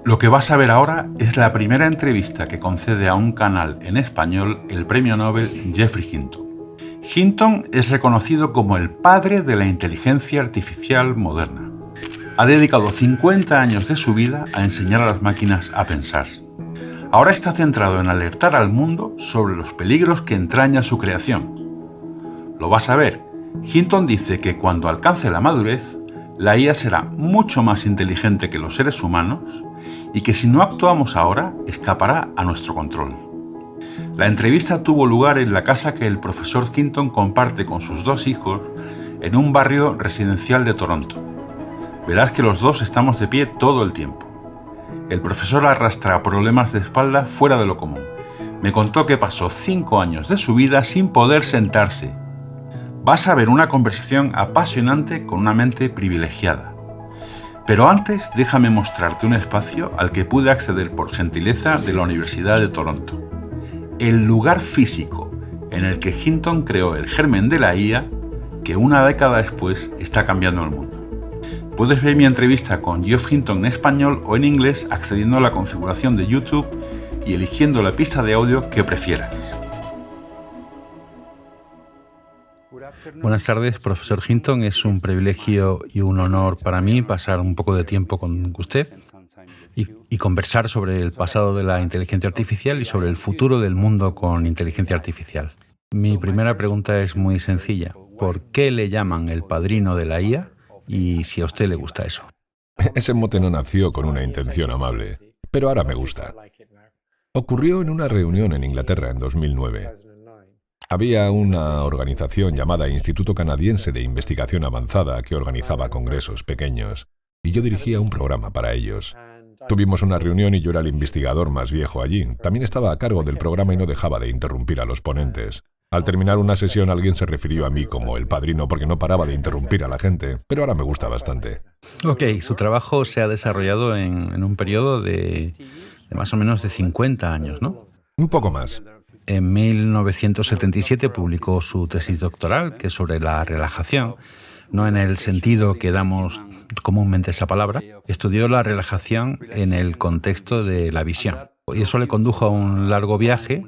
Lo que vas a ver ahora es la primera entrevista que concede a un canal en español el premio Nobel Geoffrey Hinton. Hinton es reconocido como el padre de la inteligencia artificial moderna. Ha dedicado 50 años de su vida a enseñar a las máquinas a pensar. Ahora está centrado en alertar al mundo sobre los peligros que entraña su creación. Lo vas a ver. Hinton dice que cuando alcance la madurez, la IA será mucho más inteligente que los seres humanos y que si no actuamos ahora, escapará a nuestro control. La entrevista tuvo lugar en la casa que el profesor Hinton comparte con sus dos hijos en un barrio residencial de Toronto. Verás que los dos estamos de pie todo el tiempo. El profesor arrastra problemas de espalda fuera de lo común. Me contó que pasó 5 años de su vida sin poder sentarse. Vas a ver una conversación apasionante con una mente privilegiada. Pero antes déjame mostrarte un espacio al que pude acceder por gentileza de la Universidad de Toronto. El lugar físico en el que Hinton creó el germen de la IA que una década después está cambiando el mundo. Puedes ver mi entrevista con Geoff Hinton en español o en inglés accediendo a la configuración de YouTube y eligiendo la pista de audio que prefieras. Buenas tardes, profesor Hinton. Es un privilegio y un honor para mí pasar un poco de tiempo con usted y conversar sobre el pasado de la inteligencia artificial y sobre el futuro del mundo con inteligencia artificial. Mi primera pregunta es muy sencilla. ¿Por qué le llaman el padrino de la IA y si a usted le gusta eso? Ese mote no nació con una intención amable, pero ahora me gusta. Ocurrió en una reunión en Inglaterra en 2009. Había una organización llamada Instituto Canadiense de Investigación Avanzada que organizaba congresos pequeños, y yo dirigía un programa para ellos. Tuvimos una reunión y yo era el investigador más viejo allí. También estaba a cargo del programa y no dejaba de interrumpir a los ponentes. Al terminar una sesión alguien se refirió a mí como el padrino porque no paraba de interrumpir a la gente, pero ahora me gusta bastante. Ok, su trabajo se ha desarrollado en un periodo de más o menos de 50 años, ¿no? Un poco más. En 1977 publicó su tesis doctoral, que es sobre la relajación, no en el sentido que damos comúnmente esa palabra. Estudió la relajación en el contexto de la visión. Y eso le condujo a un largo viaje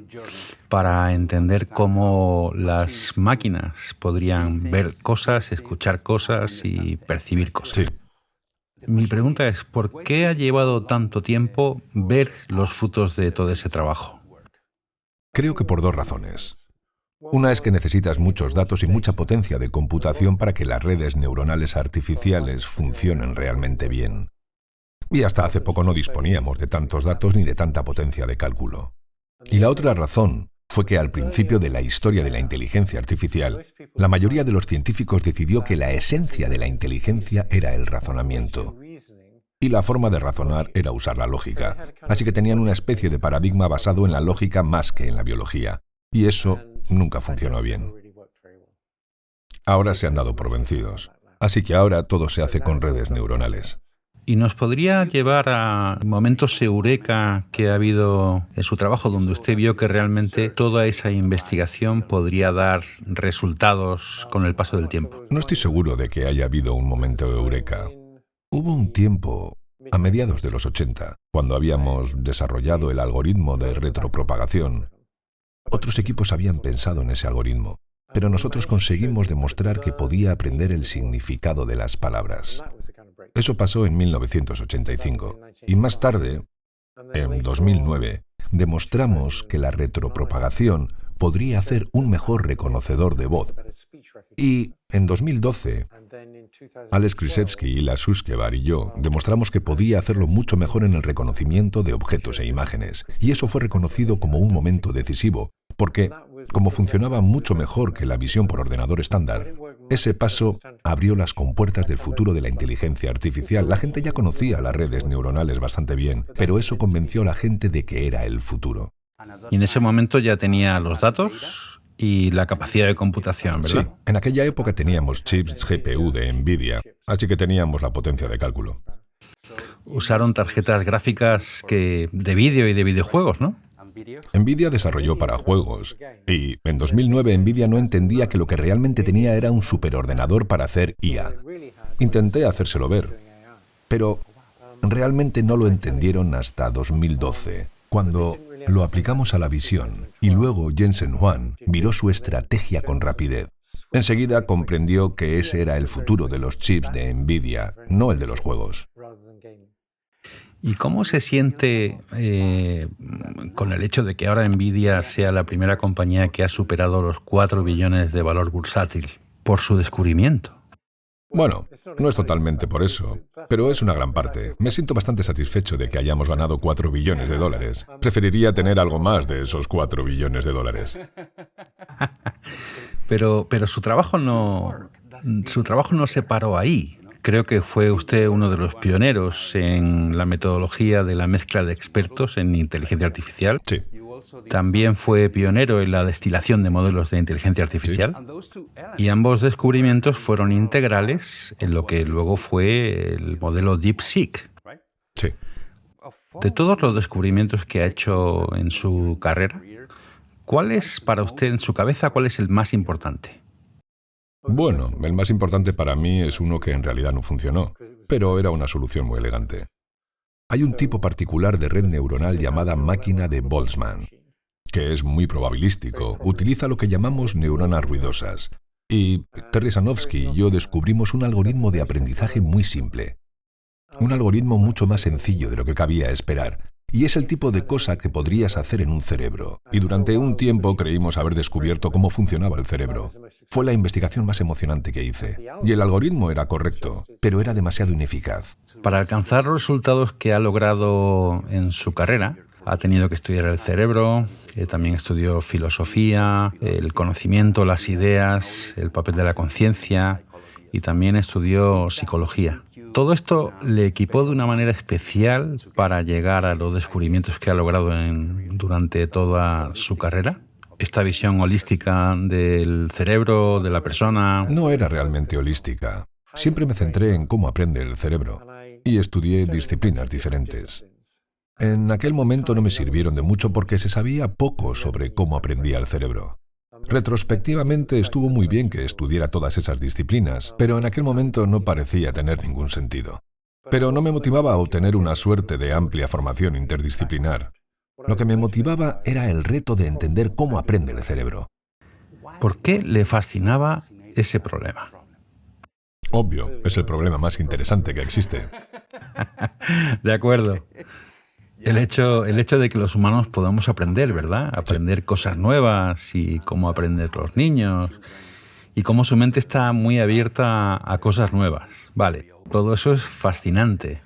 para entender cómo las máquinas podrían ver cosas, escuchar cosas y percibir cosas. Sí. Mi pregunta es, ¿por qué ha llevado tanto tiempo ver los frutos de todo ese trabajo? Creo que por dos razones. Una es que necesitas muchos datos y mucha potencia de computación para que las redes neuronales artificiales funcionen realmente bien. Y hasta hace poco no disponíamos de tantos datos ni de tanta potencia de cálculo. Y la otra razón fue que al principio de la historia de la inteligencia artificial, la mayoría de los científicos decidió que la esencia de la inteligencia era el razonamiento. Y la forma de razonar era usar la lógica. Así que tenían una especie de paradigma basado en la lógica más que en la biología. Y eso nunca funcionó bien. Ahora se han dado por vencidos. Así que ahora todo se hace con redes neuronales. ¿Y nos podría llevar a momentos eureka que ha habido en su trabajo donde usted vio que realmente toda esa investigación podría dar resultados con el paso del tiempo? No estoy seguro de que haya habido un momento eureka. Hubo un tiempo, a mediados de los 80, cuando habíamos desarrollado el algoritmo de retropropagación. Otros equipos habían pensado en ese algoritmo, pero nosotros conseguimos demostrar que podía aprender el significado de las palabras. Eso pasó en 1985, y más tarde, en 2009, demostramos que la retropropagación podría hacer un mejor reconocedor de voz. Y en 2012, Alex Krizhevsky, Ila Sutskever y yo demostramos que podía hacerlo mucho mejor en el reconocimiento de objetos e imágenes. Y eso fue reconocido como un momento decisivo, porque, como funcionaba mucho mejor que la visión por ordenador estándar, ese paso abrió las compuertas del futuro de la inteligencia artificial. La gente ya conocía las redes neuronales bastante bien, pero eso convenció a la gente de que era el futuro. Y en ese momento ya tenía los datos y la capacidad de computación, ¿verdad? Sí, en aquella época teníamos chips GPU de NVIDIA, así que teníamos la potencia de cálculo. Usaron tarjetas gráficas de vídeo y de videojuegos, ¿no? NVIDIA desarrolló para juegos, y en 2009 NVIDIA no entendía que lo que realmente tenía era un superordenador para hacer IA. Intenté hacérselo ver, pero realmente no lo entendieron hasta 2012, cuando lo aplicamos a la visión y luego Jensen Huang miró su estrategia con rapidez. Enseguida comprendió que ese era el futuro de los chips de Nvidia, no el de los juegos. ¿Y cómo se siente con el hecho de que ahora Nvidia sea la primera compañía que ha superado los 4 billones de valor bursátil por su descubrimiento? Bueno, no es totalmente por eso, pero es una gran parte. Me siento bastante satisfecho de que hayamos ganado 4 billones de dólares. Preferiría tener algo más de esos 4 billones de dólares. Pero su trabajo no se paró ahí. Creo que fue usted uno de los pioneros en la metodología de la mezcla de expertos en inteligencia artificial. Sí. También fue pionero en la destilación de modelos de inteligencia artificial. Y ambos descubrimientos fueron integrales en lo que luego fue el modelo DeepSeek. Sí. De todos los descubrimientos que ha hecho en su carrera, ¿cuál es para usted en su cabeza, cuál es el más importante? Bueno, el más importante para mí es uno que en realidad no funcionó, pero era una solución muy elegante. Hay un tipo particular de red neuronal llamada máquina de Boltzmann, que es muy probabilístico, utiliza lo que llamamos neuronas ruidosas. Y Teresa-Novsky y yo descubrimos un algoritmo de aprendizaje muy simple. Un algoritmo mucho más sencillo de lo que cabía esperar. Y es el tipo de cosa que podrías hacer en un cerebro. Y durante un tiempo creímos haber descubierto cómo funcionaba el cerebro. Fue la investigación más emocionante que hice. Y el algoritmo era correcto, pero era demasiado ineficaz. Para alcanzar los resultados que ha logrado en su carrera, ha tenido que estudiar el cerebro, también estudió filosofía, el conocimiento, las ideas, el papel de la conciencia y también estudió psicología. Todo esto le equipó de una manera especial para llegar a los descubrimientos que ha logrado durante toda su carrera. Esta visión holística del cerebro, de la persona... No era realmente holística. Siempre me centré en cómo aprende el cerebro y estudié disciplinas diferentes. En aquel momento no me sirvieron de mucho porque se sabía poco sobre cómo aprendía el cerebro. Retrospectivamente estuvo muy bien que estudiara todas esas disciplinas, pero en aquel momento no parecía tener ningún sentido. Pero no me motivaba a obtener una suerte de amplia formación interdisciplinar. Lo que me motivaba era el reto de entender cómo aprende el cerebro. ¿Por qué le fascinaba ese problema? Obvio, es el problema más interesante que existe. De acuerdo. El hecho de que los humanos podamos aprender, ¿verdad? Aprender cosas nuevas y cómo aprender los niños y cómo su mente está muy abierta a cosas nuevas. Vale, todo eso es fascinante.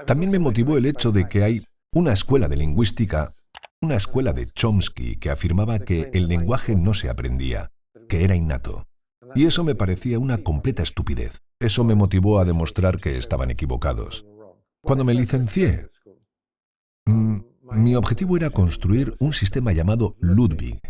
También me motivó el hecho de que hay una escuela de lingüística, una escuela de Chomsky que afirmaba que el lenguaje no se aprendía, que era innato. Y eso me parecía una completa estupidez. Eso me motivó a demostrar que estaban equivocados. Cuando me licencié, mi objetivo era construir un sistema llamado Ludwig.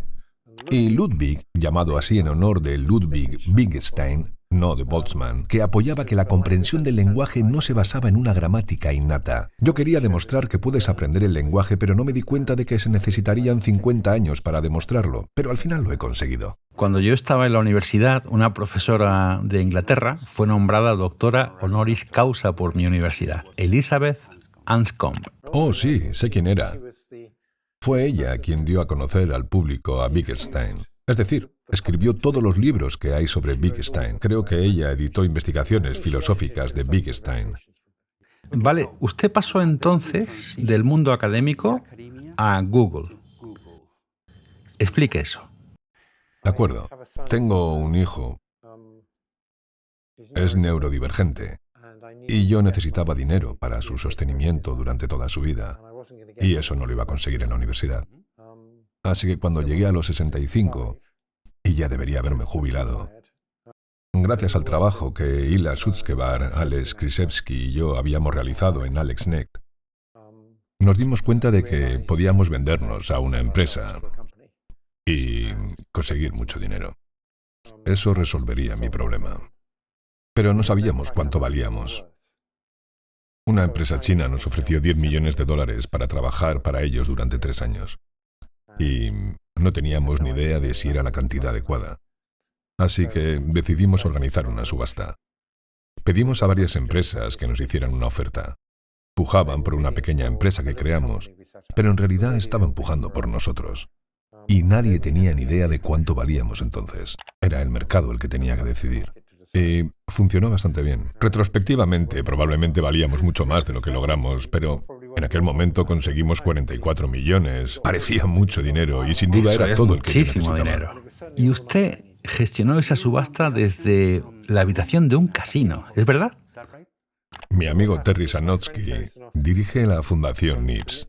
Y Ludwig, llamado así en honor de Ludwig Wittgenstein, no de Boltzmann, que apoyaba que la comprensión del lenguaje no se basaba en una gramática innata. Yo quería demostrar que puedes aprender el lenguaje, pero no me di cuenta de que se necesitarían 50 años para demostrarlo, pero al final lo he conseguido. Cuando yo estaba en la universidad, una profesora de Inglaterra fue nombrada doctora honoris causa por mi universidad, Elizabeth Anscombe. Oh, sí, sé quién era. Fue ella quien dio a conocer al público a Wittgenstein. Es decir, escribió todos los libros que hay sobre Wittgenstein. Creo que ella editó investigaciones filosóficas de Wittgenstein. Vale, usted pasó entonces del mundo académico a Google. Explique eso. De acuerdo. Tengo un hijo. Es neurodivergente. Y yo necesitaba dinero para su sostenimiento durante toda su vida. Y eso no lo iba a conseguir en la universidad. Así que cuando llegué a los 65, y ya debería haberme jubilado, gracias al trabajo que Ila Sutskever, Alex Krzyzewski y yo habíamos realizado en AlexNet, nos dimos cuenta de que podíamos vendernos a una empresa y conseguir mucho dinero. Eso resolvería mi problema. Pero no sabíamos cuánto valíamos. Una empresa china nos ofreció $10 millones para trabajar para ellos durante 3 años. Y no teníamos ni idea de si era la cantidad adecuada. Así que decidimos organizar una subasta. Pedimos a varias empresas que nos hicieran una oferta. pujaban por una pequeña empresa que creamos, pero en realidad estaban pujando por nosotros. Y nadie tenía ni idea de cuánto valíamos entonces. Era el mercado el que tenía que decidir. Y funcionó bastante bien. Retrospectivamente, probablemente valíamos mucho más de lo que logramos, pero en aquel momento conseguimos 44 millones. Parecía mucho dinero y sin duda Eso era es todo el que yo muchísimo necesitaba. dinero. Y usted gestionó esa subasta desde la habitación de un casino, ¿es verdad? Mi amigo Terry Sanotsky dirige la Fundación NIPS,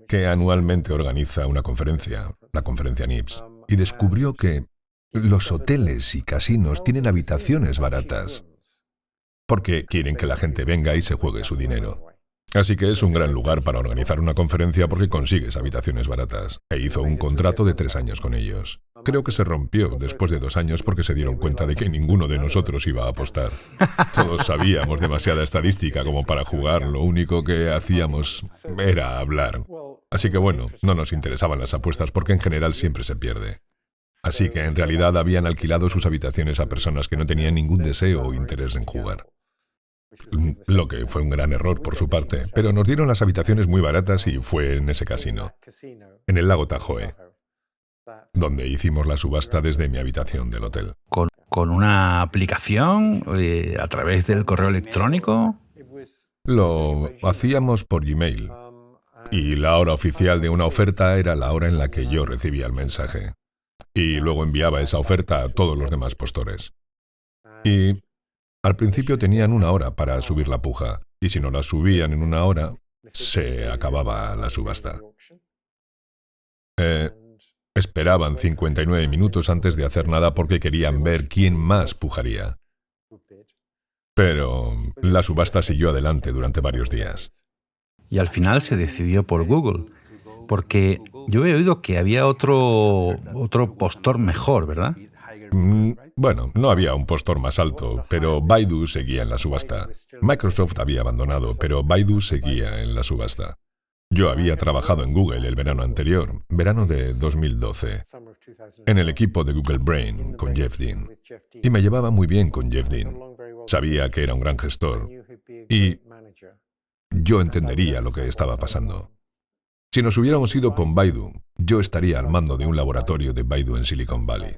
que anualmente organiza una conferencia, la conferencia NIPS, y descubrió que los hoteles y casinos tienen habitaciones baratas porque quieren que la gente venga y se juegue su dinero. Así que es un gran lugar para organizar una conferencia porque consigues habitaciones baratas. E hizo un contrato de 3 años con ellos. Creo que se rompió después de 2 años porque se dieron cuenta de que ninguno de nosotros iba a apostar. Todos sabíamos demasiada estadística como para jugar, lo único que hacíamos era hablar. Así que bueno, no nos interesaban las apuestas porque en general siempre se pierde. Así que en realidad habían alquilado sus habitaciones a personas que no tenían ningún deseo o interés en jugar. Lo que fue un gran error por su parte, pero nos dieron las habitaciones muy baratas y fue en ese casino, en el lago Tahoe, donde hicimos la subasta desde mi habitación del hotel. Con una aplicación, a través del correo electrónico. Lo hacíamos por Gmail y la hora oficial de una oferta era la hora en la que yo recibía el mensaje. Y luego enviaba esa oferta a todos los demás postores. Y al principio tenían 1 hora para subir la puja, y si no la subían en 1 hora, se acababa la subasta. Esperaban 59 minutos antes de hacer nada porque querían ver quién más pujaría. Pero la subasta siguió adelante durante varios días. Y al final se decidió por Google, porque yo he oído que había otro postor mejor, ¿verdad? Bueno, no había un postor más alto, pero Baidu seguía en la subasta. Microsoft había abandonado, pero Baidu seguía en la subasta. Yo había trabajado en Google el verano anterior, verano de 2012, en el equipo de Google Brain con Jeff Dean. Y me llevaba muy bien con Jeff Dean. Sabía que era un gran gestor y yo entendería lo que estaba pasando. Si nos hubiéramos ido con Baidu, yo estaría al mando de un laboratorio de Baidu en Silicon Valley.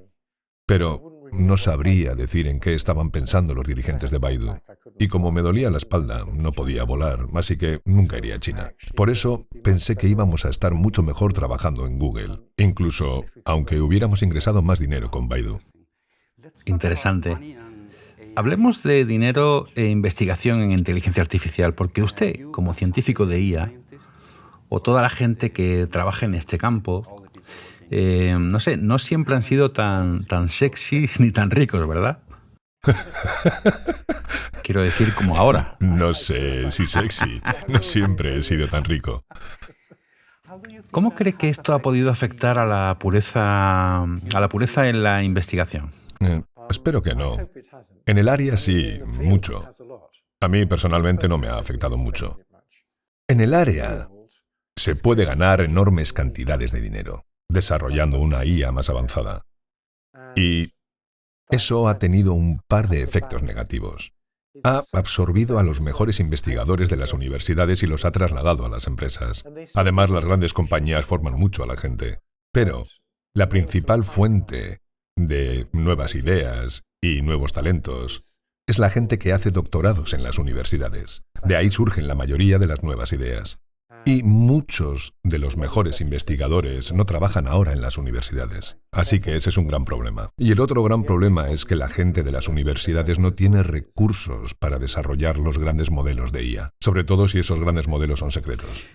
Pero no sabría decir en qué estaban pensando los dirigentes de Baidu. Y como me dolía la espalda, no podía volar, así que nunca iría a China. Por eso pensé que íbamos a estar mucho mejor trabajando en Google, incluso aunque hubiéramos ingresado más dinero con Baidu. Interesante. Hablemos de dinero e investigación en inteligencia artificial, porque usted, como científico de IA, o toda la gente que trabaja en este campo, no sé, no siempre han sido tan sexys ni tan ricos, ¿verdad? Quiero decir, como ahora. No sé si sexy, no siempre he sido tan rico. ¿Cómo cree que esto ha podido afectar a la pureza en la investigación? Espero que no. En el área sí, mucho. A mí personalmente no me ha afectado mucho. En el área se puede ganar enormes cantidades de dinero desarrollando una IA más avanzada. Y eso ha tenido un par de efectos negativos. Ha absorbido a los mejores investigadores de las universidades y los ha trasladado a las empresas. Además, las grandes compañías forman mucho a la gente. Pero la principal fuente de nuevas ideas y nuevos talentos es la gente que hace doctorados en las universidades. De ahí surgen la mayoría de las nuevas ideas. Y muchos de los mejores investigadores no trabajan ahora en las universidades. Así que ese es un gran problema. Y el otro gran problema es que la gente de las universidades no tiene recursos para desarrollar los grandes modelos de IA, sobre todo si esos grandes modelos son secretos.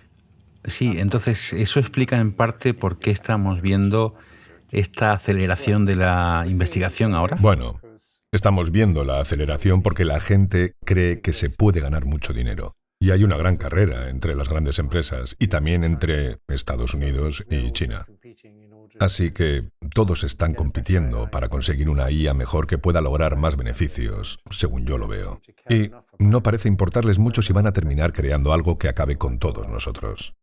Sí, entonces eso explica en parte por qué estamos viendo esta aceleración de la investigación ahora. Bueno, estamos viendo la aceleración porque la gente cree que se puede ganar mucho dinero. Y hay una gran carrera entre las grandes empresas y también entre Estados Unidos y China. Así que todos están compitiendo para conseguir una IA mejor que pueda lograr más beneficios, según yo lo veo. Y no parece importarles mucho si van a terminar creando algo que acabe con todos nosotros.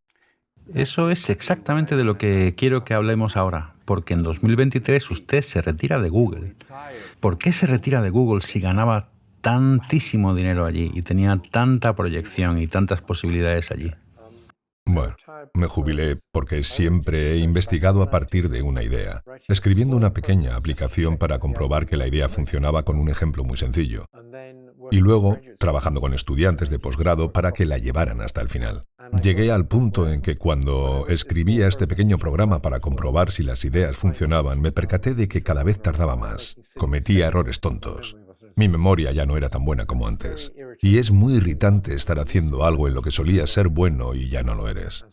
Eso es exactamente de lo que quiero que hablemos ahora, porque en 2023 usted se retira de Google. ¿Por qué se retira de Google si ganaba tantísimo dinero allí y tenía tanta proyección y tantas posibilidades allí? Bueno, me jubilé porque siempre he investigado a partir de una idea, escribiendo una pequeña aplicación para comprobar que la idea funcionaba con un ejemplo muy sencillo, y luego trabajando con estudiantes de posgrado para que la llevaran hasta el final. Llegué al punto en que cuando escribía este pequeño programa para comprobar si las ideas funcionaban, me percaté de que cada vez tardaba más. Cometía errores tontos. Mi memoria ya no era tan buena como antes. Y es muy irritante estar haciendo algo en lo que solías ser bueno y ya no lo eres.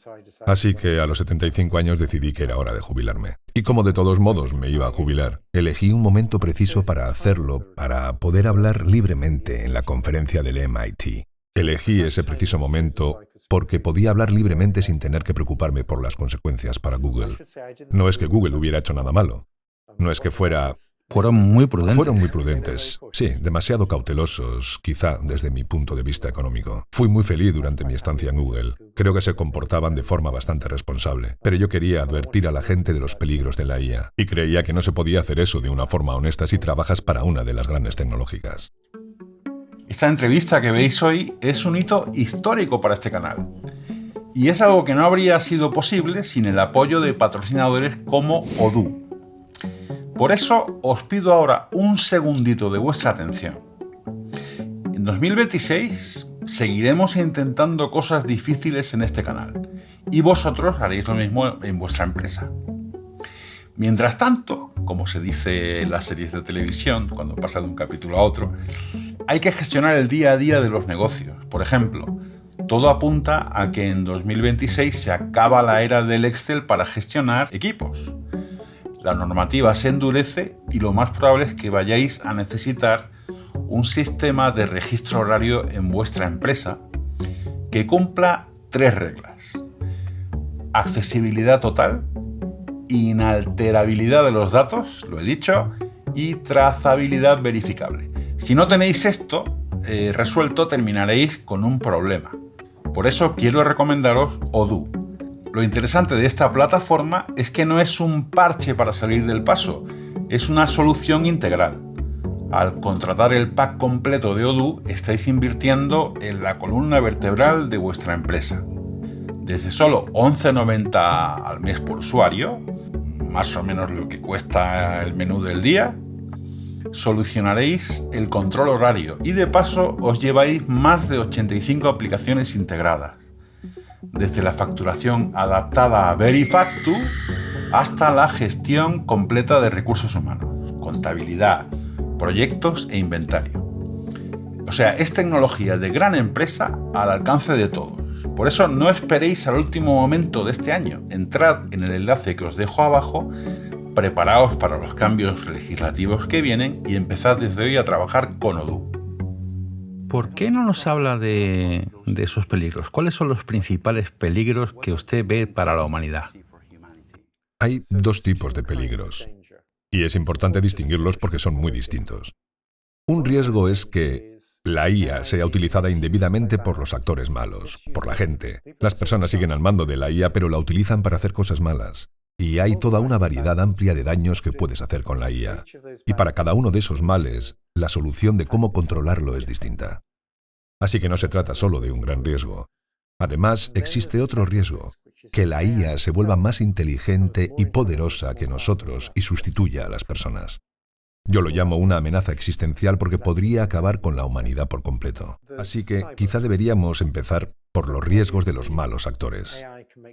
Así que a los 75 años decidí que era hora de jubilarme. Y como de todos modos me iba a jubilar, elegí un momento preciso para hacerlo, para poder hablar libremente en la conferencia del MIT. Elegí ese preciso momento porque podía hablar libremente sin tener que preocuparme por las consecuencias para Google. No es que Google hubiera hecho nada malo. No es que fuera... Fueron muy prudentes. Fueron muy prudentes, sí, demasiado cautelosos, quizá desde mi punto de vista económico. Fui muy feliz durante mi estancia en Google. Creo que se comportaban de forma bastante responsable. Pero yo quería advertir a la gente de los peligros de la IA. Y creía que no se podía hacer eso de una forma honesta si trabajas para una de las grandes tecnológicas. Esta entrevista que veis hoy es un hito histórico para este canal. Y es algo que no habría sido posible sin el apoyo de patrocinadores como Odoo. Por eso os pido ahora un segundito de vuestra atención. En 2026 seguiremos intentando cosas difíciles en este canal y vosotros haréis lo mismo en vuestra empresa. Mientras tanto, como se dice en las series de televisión, cuando pasa de un capítulo a otro, hay que gestionar el día a día de los negocios. Por ejemplo, todo apunta a que en 2026 se acaba la era del Excel para gestionar equipos. La normativa se endurece y lo más probable es que vayáis a necesitar un sistema de registro horario en vuestra empresa que cumpla 3 reglas: accesibilidad total, inalterabilidad de los datos, lo he dicho, y trazabilidad verificable. Si no tenéis esto resuelto, terminaréis con un problema. Por eso quiero recomendaros Odoo. Lo interesante de esta plataforma es que no es un parche para salir del paso, es una solución integral. Al contratar el pack completo de Odoo, estáis invirtiendo en la columna vertebral de vuestra empresa. Desde solo 11,90 al mes por usuario, más o menos lo que cuesta el menú del día, solucionaréis el control horario y de paso os lleváis más de 85 aplicaciones integradas. Desde la facturación adaptada a Verifactu hasta la gestión completa de recursos humanos, contabilidad, proyectos e inventario. O sea, es tecnología de gran empresa al alcance de todos. Por eso no esperéis al último momento de este año. Entrad en el enlace que os dejo abajo, preparaos para los cambios legislativos que vienen y empezad desde hoy a trabajar con Odoo. ¿Por qué no nos habla de esos peligros? ¿Cuáles son los principales peligros que usted ve para la humanidad? Hay 2 tipos de peligros, y es importante distinguirlos porque son muy distintos. Un riesgo es que la IA sea utilizada indebidamente por los actores malos, por la gente. Las personas siguen al mando de la IA, pero la utilizan para hacer cosas malas. Y hay toda una variedad amplia de daños que puedes hacer con la IA. Y para cada uno de esos males, la solución de cómo controlarlo es distinta. Así que no se trata solo de un gran riesgo. Además, existe otro riesgo, que la IA se vuelva más inteligente y poderosa que nosotros y sustituya a las personas. Yo lo llamo una amenaza existencial porque podría acabar con la humanidad por completo. Así que quizá deberíamos empezar por los riesgos de los malos actores.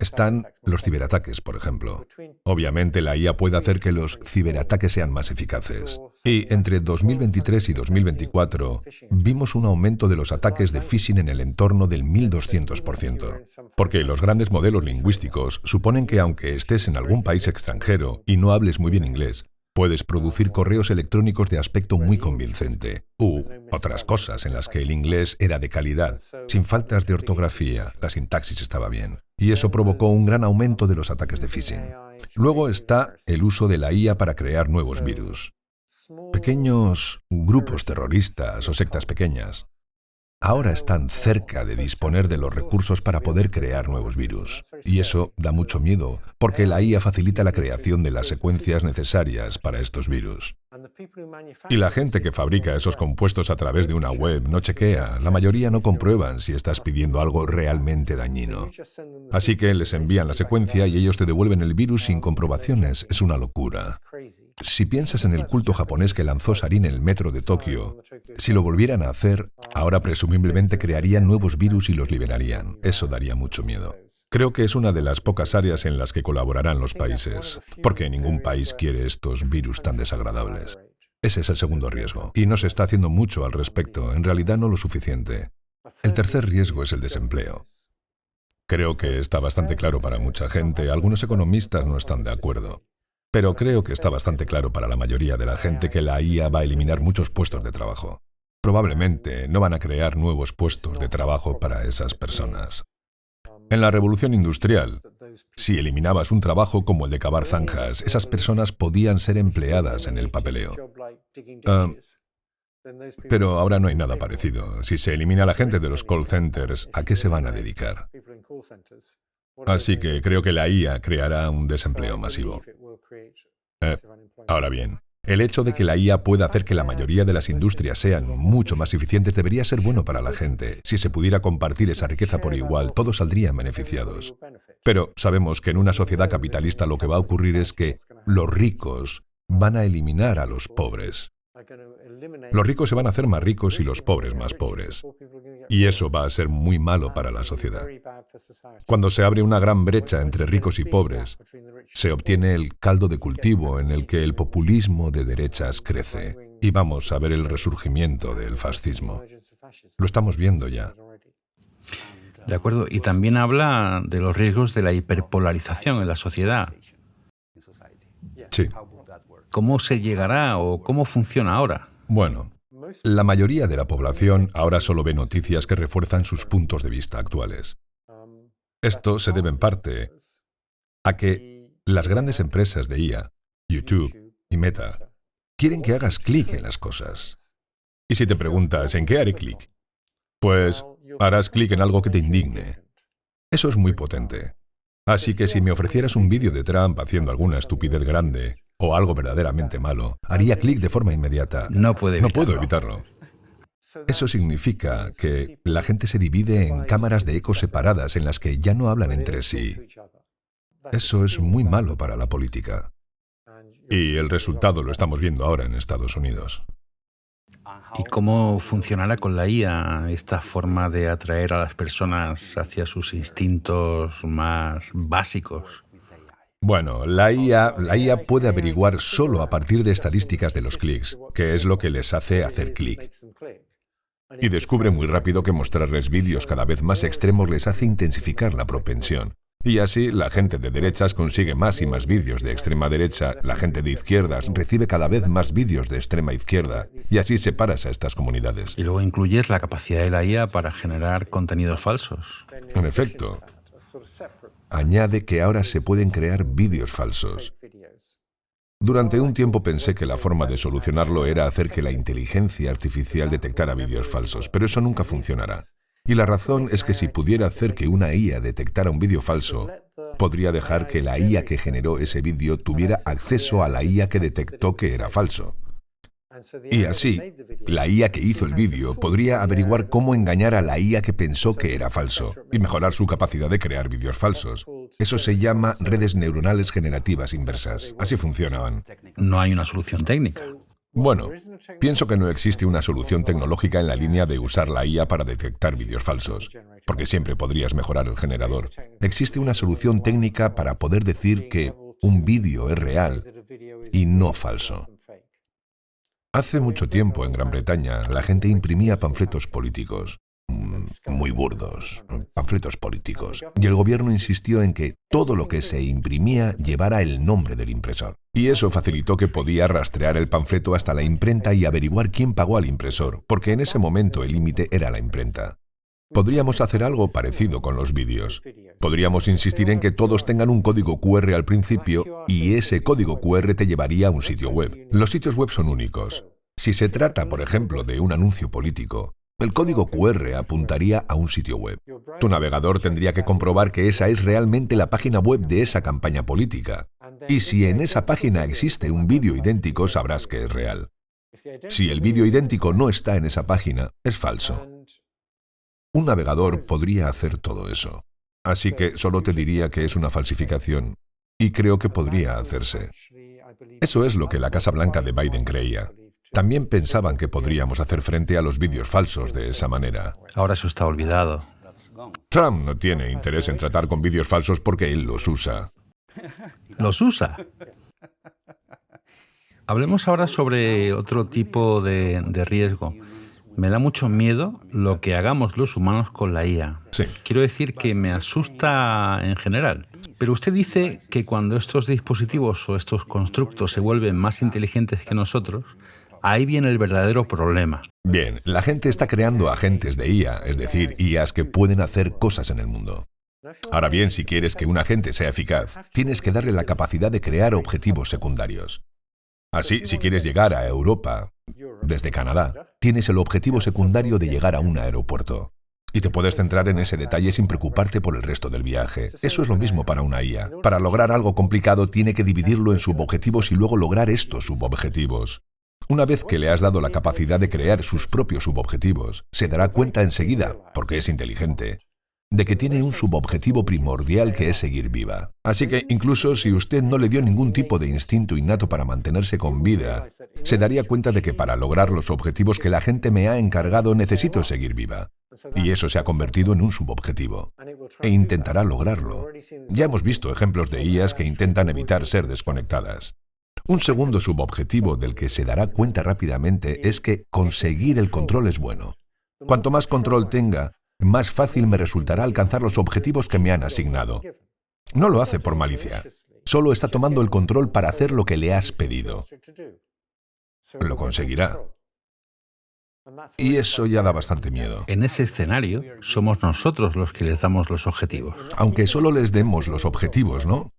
Están los ciberataques, por ejemplo. Obviamente la IA puede hacer que los ciberataques sean más eficaces. Y entre 2023 y 2024 vimos un aumento de los ataques de phishing en el entorno del 1200%. Porque los grandes modelos lingüísticos suponen que aunque estés en algún país extranjero y no hables muy bien inglés, puedes producir correos electrónicos de aspecto muy convincente, u otras cosas en las que el inglés era de calidad, sin faltas de ortografía, la sintaxis estaba bien. Y eso provocó un gran aumento de los ataques de phishing. Luego está el uso de la IA para crear nuevos virus. Pequeños grupos terroristas o sectas pequeñas ahora están cerca de disponer de los recursos para poder crear nuevos virus. Y eso da mucho miedo, porque la IA facilita la creación de las secuencias necesarias para estos virus. Y la gente que fabrica esos compuestos a través de una web no chequea, la mayoría no comprueban si estás pidiendo algo realmente dañino. Así que les envían la secuencia y ellos te devuelven el virus sin comprobaciones. Es una locura. Si piensas en el culto japonés que lanzó Sarin en el metro de Tokio, si lo volvieran a hacer, ahora presumiblemente crearían nuevos virus y los liberarían. Eso daría mucho miedo. Creo que es una de las pocas áreas en las que colaborarán los países, porque ningún país quiere estos virus tan desagradables. Ese es el segundo riesgo, y no se está haciendo mucho al respecto, en realidad no lo suficiente. El tercer riesgo es el desempleo. Creo que está bastante claro para mucha gente, algunos economistas no están de acuerdo, pero creo que está bastante claro para la mayoría de la gente que la IA va a eliminar muchos puestos de trabajo. Probablemente no van a crear nuevos puestos de trabajo para esas personas. En la revolución industrial, si eliminabas un trabajo como el de cavar zanjas, esas personas podían ser empleadas en el papeleo. Pero ahora no hay nada parecido. Si se elimina a la gente de los call centers, ¿a qué se van a dedicar? Así que creo que la IA creará un desempleo masivo. Ahora bien, el hecho de que la IA pueda hacer que la mayoría de las industrias sean mucho más eficientes debería ser bueno para la gente. Si se pudiera compartir esa riqueza por igual, todos saldrían beneficiados. Pero sabemos que en una sociedad capitalista lo que va a ocurrir es que los ricos van a eliminar a los pobres. Los ricos se van a hacer más ricos y los pobres más pobres. Y eso va a ser muy malo para la sociedad. Cuando se abre una gran brecha entre ricos y pobres, se obtiene el caldo de cultivo en el que el populismo de derechas crece. Y vamos a ver el resurgimiento del fascismo. Lo estamos viendo ya. De acuerdo. Y también habla de los riesgos de la hiperpolarización en la sociedad. Sí. ¿Cómo se llegará o cómo funciona ahora? Bueno, la mayoría de la población ahora solo ve noticias que refuerzan sus puntos de vista actuales. Esto se debe en parte a que las grandes empresas de IA, YouTube y Meta, quieren que hagas clic en las cosas. Y si te preguntas, ¿en qué haré clic? Pues harás clic en algo que te indigne. Eso es muy potente. Así que si me ofrecieras un vídeo de Trump haciendo alguna estupidez grande o algo verdaderamente malo, haría clic de forma inmediata. No puedo evitarlo. Eso significa que la gente se divide en cámaras de eco separadas en las que ya no hablan entre sí. Eso es muy malo para la política. Y el resultado lo estamos viendo ahora en Estados Unidos. ¿Y cómo funcionará con la IA esta forma de atraer a las personas hacia sus instintos más básicos? Bueno, la IA puede averiguar solo a partir de estadísticas de los clics, que es lo que les hace hacer clic. Y descubre muy rápido que mostrarles vídeos cada vez más extremos les hace intensificar la propensión. Y así, la gente de derechas consigue más y más vídeos de extrema derecha, la gente de izquierdas recibe cada vez más vídeos de extrema izquierda, y así separas a estas comunidades. Y luego incluyes la capacidad de la IA para generar contenidos falsos. En efecto, añade que ahora se pueden crear vídeos falsos. Durante un tiempo pensé que la forma de solucionarlo era hacer que la inteligencia artificial detectara vídeos falsos, pero eso nunca funcionará. Y la razón es que si pudiera hacer que una IA detectara un vídeo falso, podría dejar que la IA que generó ese vídeo tuviera acceso a la IA que detectó que era falso. Y así, la IA que hizo el vídeo podría averiguar cómo engañar a la IA que pensó que era falso y mejorar su capacidad de crear vídeos falsos. Eso se llama redes neuronales generativas inversas. Así funcionaban. No hay una solución técnica. Bueno, pienso que no existe una solución tecnológica en la línea de usar la IA para detectar vídeos falsos, porque siempre podrías mejorar el generador. Existe una solución técnica para poder decir que un vídeo es real y no falso. Hace mucho tiempo en Gran Bretaña la gente imprimía panfletos políticos, muy burdos, panfletos políticos, y el gobierno insistió en que todo lo que se imprimía llevara el nombre del impresor. Y eso facilitó que podía rastrear el panfleto hasta la imprenta y averiguar quién pagó al impresor, porque en ese momento el límite era la imprenta. Podríamos hacer algo parecido con los vídeos. Podríamos insistir en que todos tengan un código QR al principio y ese código QR te llevaría a un sitio web. Los sitios web son únicos. Si se trata, por ejemplo, de un anuncio político, el código QR apuntaría a un sitio web. Tu navegador tendría que comprobar que esa es realmente la página web de esa campaña política. Y si en esa página existe un vídeo idéntico, sabrás que es real. Si el vídeo idéntico no está en esa página, es falso. Un navegador podría hacer todo eso. Así que solo te diría que es una falsificación. Y creo que podría hacerse. Eso es lo que la Casa Blanca de Biden creía. También pensaban que podríamos hacer frente a los vídeos falsos de esa manera. Ahora eso está olvidado. Trump no tiene interés en tratar con vídeos falsos porque él los usa. ¿Los usa? Hablemos ahora sobre otro tipo de riesgo. Me da mucho miedo lo que hagamos los humanos con la IA. Sí. Quiero decir que me asusta en general. Pero usted dice que cuando estos dispositivos o estos constructos se vuelven más inteligentes que nosotros, ahí viene el verdadero problema. Bien, la gente está creando agentes de IA, es decir, IAs que pueden hacer cosas en el mundo. Ahora bien, si quieres que un agente sea eficaz, tienes que darle la capacidad de crear objetivos secundarios. Así, si quieres llegar a Europa desde Canadá, tienes el objetivo secundario de llegar a un aeropuerto. Y te puedes centrar en ese detalle sin preocuparte por el resto del viaje. Eso es lo mismo para una IA. Para lograr algo complicado, tiene que dividirlo en subobjetivos y luego lograr estos subobjetivos. Una vez que le has dado la capacidad de crear sus propios subobjetivos, se dará cuenta enseguida, porque es inteligente, de que tiene un subobjetivo primordial que es seguir viva. Así que incluso si usted no le dio ningún tipo de instinto innato para mantenerse con vida, se daría cuenta de que para lograr los objetivos que la gente me ha encargado necesito seguir viva. Y eso se ha convertido en un subobjetivo. E intentará lograrlo. Ya hemos visto ejemplos de IAs que intentan evitar ser desconectadas. Un segundo subobjetivo del que se dará cuenta rápidamente es que conseguir el control es bueno. Cuanto más control tenga, más fácil me resultará alcanzar los objetivos que me han asignado. No lo hace por malicia. Solo está tomando el control para hacer lo que le has pedido. Lo conseguirá. Y eso ya da bastante miedo. En ese escenario, somos nosotros los que les damos los objetivos. Aunque solo les demos los objetivos, ¿no?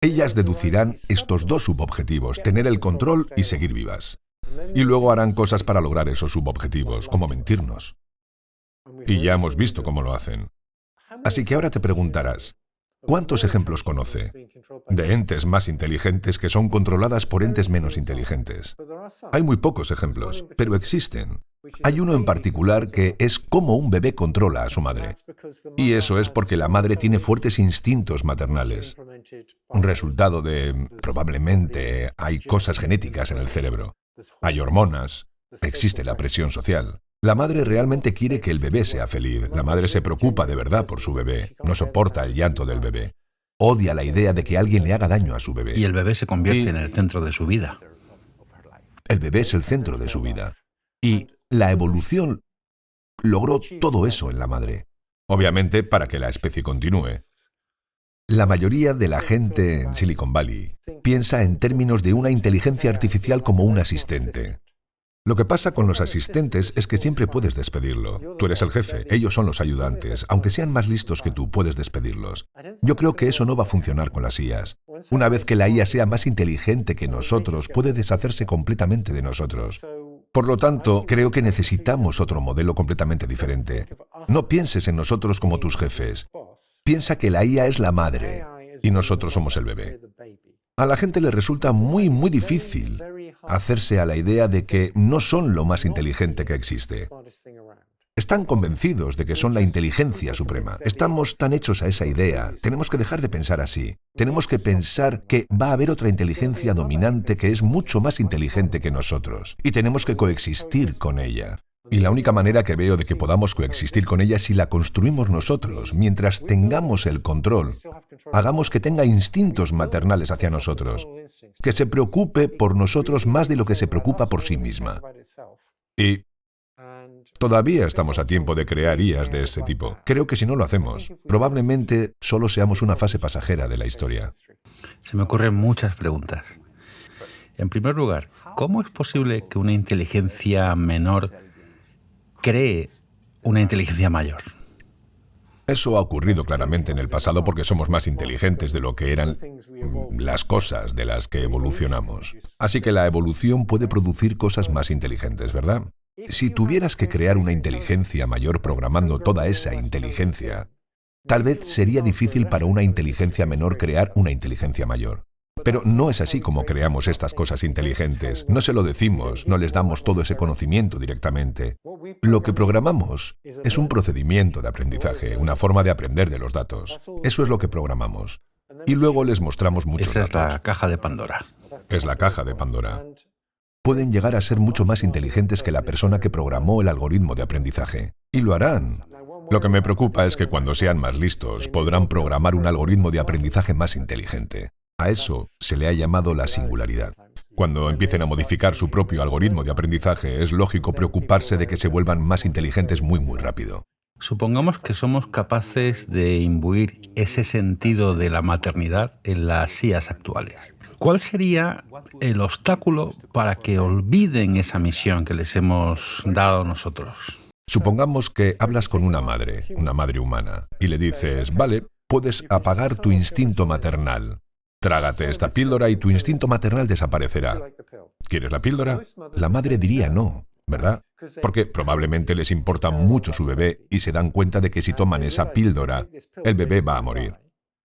Ellas deducirán estos dos subobjetivos, tener el control y seguir vivas. Y luego harán cosas para lograr esos subobjetivos, como mentirnos. Y ya hemos visto cómo lo hacen. Así que ahora te preguntarás, ¿cuántos ejemplos conoce de entes más inteligentes que son controladas por entes menos inteligentes? Hay muy pocos ejemplos, pero existen. Hay uno en particular que es cómo un bebé controla a su madre. Y eso es porque la madre tiene fuertes instintos maternales. Un resultado de, probablemente, hay cosas genéticas en el cerebro. Hay hormonas, existe la presión social. La madre realmente quiere que el bebé sea feliz. La madre se preocupa de verdad por su bebé. No soporta el llanto del bebé. Odia la idea de que alguien le haga daño a su bebé. Y el bebé se convierte en el centro de su vida. El bebé es el centro de su vida. Y la evolución logró todo eso en la madre. Obviamente, para que la especie continúe. La mayoría de la gente en Silicon Valley piensa en términos de una inteligencia artificial como un asistente. Lo que pasa con los asistentes es que siempre puedes despedirlo. Tú eres el jefe, ellos son los ayudantes. Aunque sean más listos que tú, puedes despedirlos. Yo creo que eso no va a funcionar con las IAs. Una vez que la IA sea más inteligente que nosotros, puede deshacerse completamente de nosotros. Por lo tanto, creo que necesitamos otro modelo completamente diferente. No pienses en nosotros como tus jefes. Piensa que la IA es la madre y nosotros somos el bebé. A la gente le resulta muy difícil hacerse a la idea de que no son lo más inteligente que existe. Están convencidos de que son la inteligencia suprema. Estamos tan hechos a esa idea. Tenemos que dejar de pensar así. Tenemos que pensar que va a haber otra inteligencia dominante que es mucho más inteligente que nosotros. Y tenemos que coexistir con ella. Y la única manera que veo de que podamos coexistir con ella es si la construimos nosotros. Mientras tengamos el control, hagamos que tenga instintos maternales hacia nosotros, que se preocupe por nosotros más de lo que se preocupa por sí misma. Y todavía estamos a tiempo de crear IAs de ese tipo. Creo que si no lo hacemos, probablemente solo seamos una fase pasajera de la historia. Se me ocurren muchas preguntas. En primer lugar, ¿cómo es posible que una inteligencia menor cree una inteligencia mayor? Eso ha ocurrido claramente en el pasado porque somos más inteligentes de lo que eran las cosas de las que evolucionamos. Así que la evolución puede producir cosas más inteligentes, ¿verdad? Si tuvieras que crear una inteligencia mayor programando toda esa inteligencia, tal vez sería difícil para una inteligencia menor crear una inteligencia mayor. Pero no es así como creamos estas cosas inteligentes. No se lo decimos, no les damos todo ese conocimiento directamente. Lo que programamos es un procedimiento de aprendizaje, una forma de aprender de los datos. Eso es lo que programamos. Y luego les mostramos muchos Esa es datos. la caja de Pandora. Es la caja de Pandora. Pueden llegar a ser mucho más inteligentes que la persona que programó el algoritmo de aprendizaje. Y lo harán. Lo que me preocupa es que cuando sean más listos, podrán programar un algoritmo de aprendizaje más inteligente. A eso se le ha llamado la singularidad. Cuando empiecen a modificar su propio algoritmo de aprendizaje, es lógico preocuparse de que se vuelvan más inteligentes muy rápido. Supongamos que somos capaces de imbuir ese sentido de la maternidad en las IAs actuales. ¿Cuál sería el obstáculo para que olviden esa misión que les hemos dado nosotros? Supongamos que hablas con una madre humana, y le dices, vale, puedes apagar tu instinto maternal. Trágate esta píldora y tu instinto maternal desaparecerá. ¿Quieres la píldora? La madre diría no, ¿verdad? Porque probablemente les importa mucho su bebé y se dan cuenta de que si toman esa píldora, el bebé va a morir.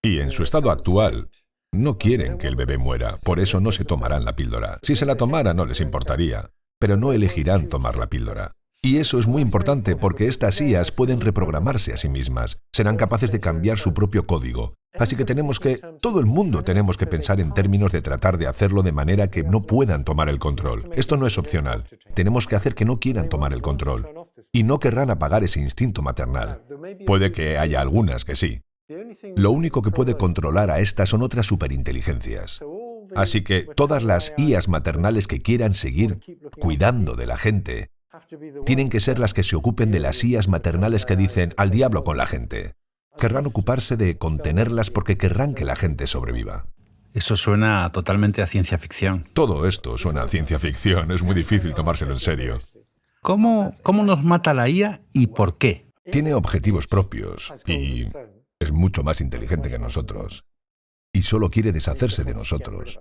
Y en su estado actual, no quieren que el bebé muera, por eso no se tomarán la píldora. Si se la tomara no les importaría, pero no elegirán tomar la píldora. Y eso es muy importante porque estas IAs pueden reprogramarse a sí mismas, serán capaces de cambiar su propio código. Así que todo el mundo tenemos que pensar en términos de tratar de hacerlo de manera que no puedan tomar el control. Esto no es opcional. Tenemos que hacer que no quieran tomar el control. Y no querrán apagar ese instinto maternal. Puede que haya algunas que sí. Lo único que puede controlar a estas son otras superinteligencias. Así que todas las IAs maternales que quieran seguir cuidando de la gente, tienen que ser las que se ocupen de las IAs maternales que dicen al diablo con la gente. Querrán ocuparse de contenerlas porque querrán que la gente sobreviva. Eso suena totalmente a ciencia ficción. Todo esto suena a ciencia ficción, es muy difícil tomárselo en serio. ¿Cómo nos mata la IA y por qué? Tiene objetivos propios y es mucho más inteligente que nosotros. Y solo quiere deshacerse de nosotros.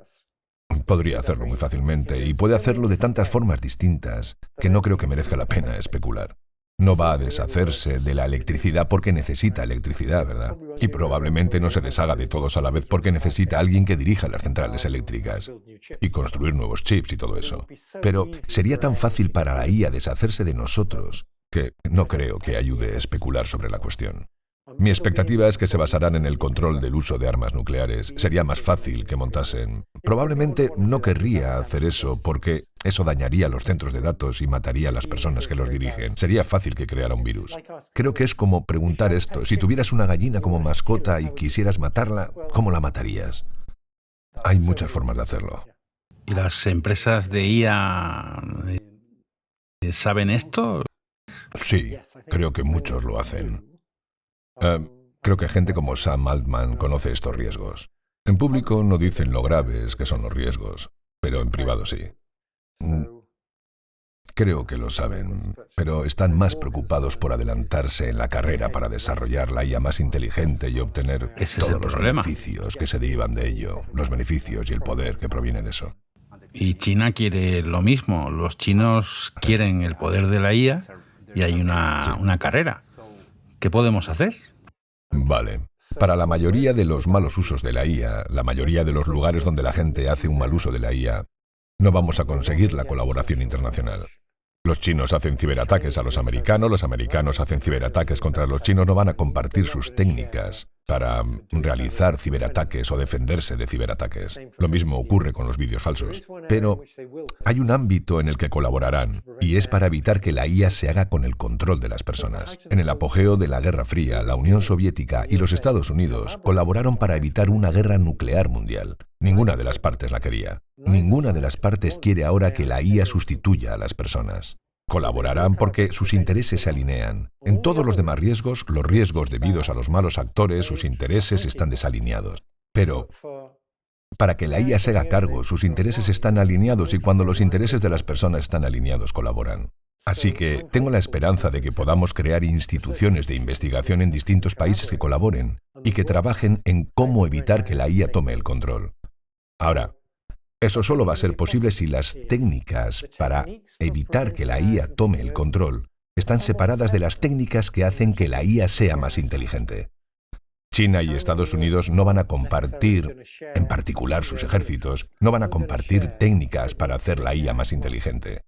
Podría hacerlo muy fácilmente y puede hacerlo de tantas formas distintas que no creo que merezca la pena especular. No va a deshacerse de la electricidad porque necesita electricidad, ¿verdad? Y probablemente no se deshaga de todos a la vez porque necesita a alguien que dirija las centrales eléctricas y construir nuevos chips y todo eso. Pero sería tan fácil para la IA deshacerse de nosotros que no creo que ayude a especular sobre la cuestión. Mi expectativa es que se basarán en el control del uso de armas nucleares. Sería más fácil que montasen. Probablemente no querría hacer eso porque eso dañaría los centros de datos y mataría a las personas que los dirigen. Sería fácil que creara un virus. Creo que es como preguntar esto. Si tuvieras una gallina como mascota y quisieras matarla, ¿cómo la matarías? Hay muchas formas de hacerlo. ¿Y las empresas de IA saben esto? Sí, creo que muchos lo hacen. Creo que gente como Sam Altman conoce estos riesgos. En público no dicen lo graves que son los riesgos, pero en privado sí. Creo que lo saben, pero están más preocupados por adelantarse en la carrera para desarrollar la IA más inteligente y obtener todos los beneficios que se derivan de ello, los beneficios y el poder que proviene de eso. Y China quiere lo mismo. Los chinos quieren el poder de la IA y hay una carrera. ¿Qué podemos hacer? Vale. Para la mayoría de los malos usos de la IA, la mayoría de los lugares donde la gente hace un mal uso de la IA, no vamos a conseguir la colaboración internacional. Los chinos hacen ciberataques a los americanos hacen ciberataques contra los chinos, no van a compartir sus técnicas para realizar ciberataques o defenderse de ciberataques. Lo mismo ocurre con los vídeos falsos. Pero hay un ámbito en el que colaborarán, y es para evitar que la IA se haga con el control de las personas. En el apogeo de la Guerra Fría, la Unión Soviética y los Estados Unidos colaboraron para evitar una guerra nuclear mundial. Ninguna de las partes la quería. Ninguna de las partes quiere ahora que la IA sustituya a las personas. Colaborarán porque sus intereses se alinean. En todos los demás riesgos, los riesgos debidos a los malos actores, sus intereses están desalineados. Pero para que la IA se haga cargo, sus intereses están alineados y cuando los intereses de las personas están alineados, colaboran. Así que tengo la esperanza de que podamos crear instituciones de investigación en distintos países que colaboren y que trabajen en cómo evitar que la IA tome el control. Ahora, eso solo va a ser posible si las técnicas para evitar que la IA tome el control están separadas de las técnicas que hacen que la IA sea más inteligente. China y Estados Unidos no van a compartir, en particular sus ejércitos, no van a compartir técnicas para hacer la IA más inteligente.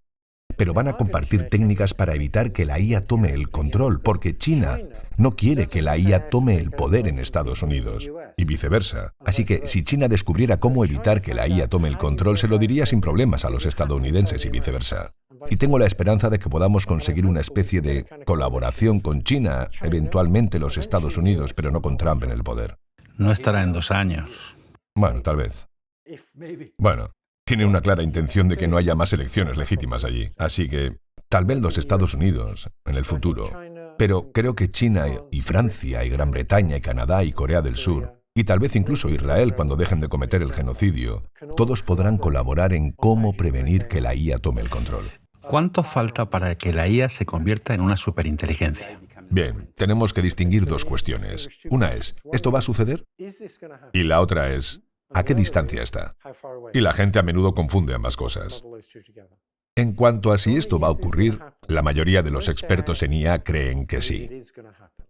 Pero van a compartir técnicas para evitar que la IA tome el control, porque China no quiere que la IA tome el poder en Estados Unidos, y viceversa. Así que si China descubriera cómo evitar que la IA tome el control, se lo diría sin problemas a los estadounidenses y viceversa. Y tengo la esperanza de que podamos conseguir una especie de colaboración con China, eventualmente los Estados Unidos, pero no con Trump en el poder. No estará en 2 años. Bueno, tal vez. Bueno, tiene una clara intención de que no haya más elecciones legítimas allí. Así que tal vez los Estados Unidos en el futuro. Pero creo que China y Francia y Gran Bretaña y Canadá y Corea del Sur, y tal vez incluso Israel cuando dejen de cometer el genocidio, todos podrán colaborar en cómo prevenir que la IA tome el control. ¿Cuánto falta para que la IA se convierta en una superinteligencia? Bien, tenemos que distinguir 2 cuestiones. Una es, ¿esto va a suceder? Y la otra es, ¿a qué distancia está? Y la gente a menudo confunde ambas cosas. En cuanto a si esto va a ocurrir, la mayoría de los expertos en IA creen que sí.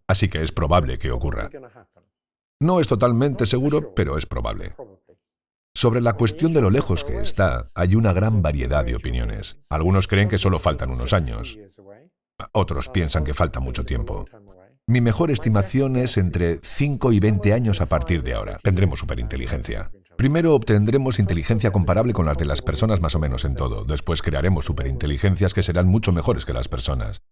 Así que es probable que ocurra. No es totalmente seguro, pero es probable. Sobre la cuestión de lo lejos que está, hay una gran variedad de opiniones. Algunos creen que solo faltan unos años. Otros piensan que falta mucho tiempo. Mi mejor estimación es entre 5 y 20 años a partir de ahora. Tendremos superinteligencia. Primero obtendremos inteligencia comparable con las de las personas más o menos en todo. Después crearemos superinteligencias que serán mucho mejores que las personas.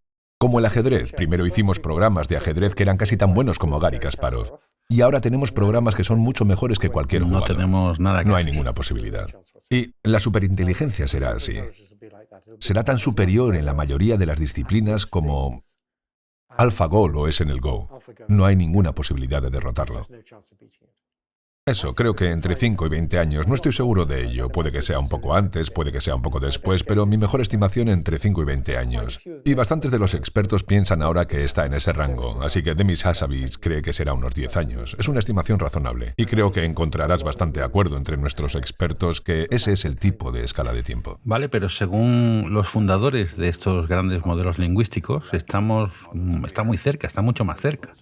Como el ajedrez. Primero hicimos programas de ajedrez que eran casi tan buenos como Garry Kasparov. Y ahora tenemos programas que son mucho mejores que cualquier jugador. No tenemos nada que No hay hacer. ninguna posibilidad. Y la superinteligencia será así. Será tan superior en la mayoría de las disciplinas como AlphaGo lo es en el Go. No hay ninguna posibilidad de derrotarlo. Eso, creo que entre 5 y 20 años, no estoy seguro de ello. Puede que sea un poco antes, puede que sea un poco después, pero mi mejor estimación entre 5 y 20 años. Y bastantes de los expertos piensan ahora que está en ese rango, así que Demis Hassabis cree que será unos 10 años. Es una estimación razonable, y creo que encontrarás bastante acuerdo entre nuestros expertos que ese es el tipo de escala de tiempo. Vale, pero según los fundadores de estos grandes modelos lingüísticos, está muy cerca, está mucho más cerca.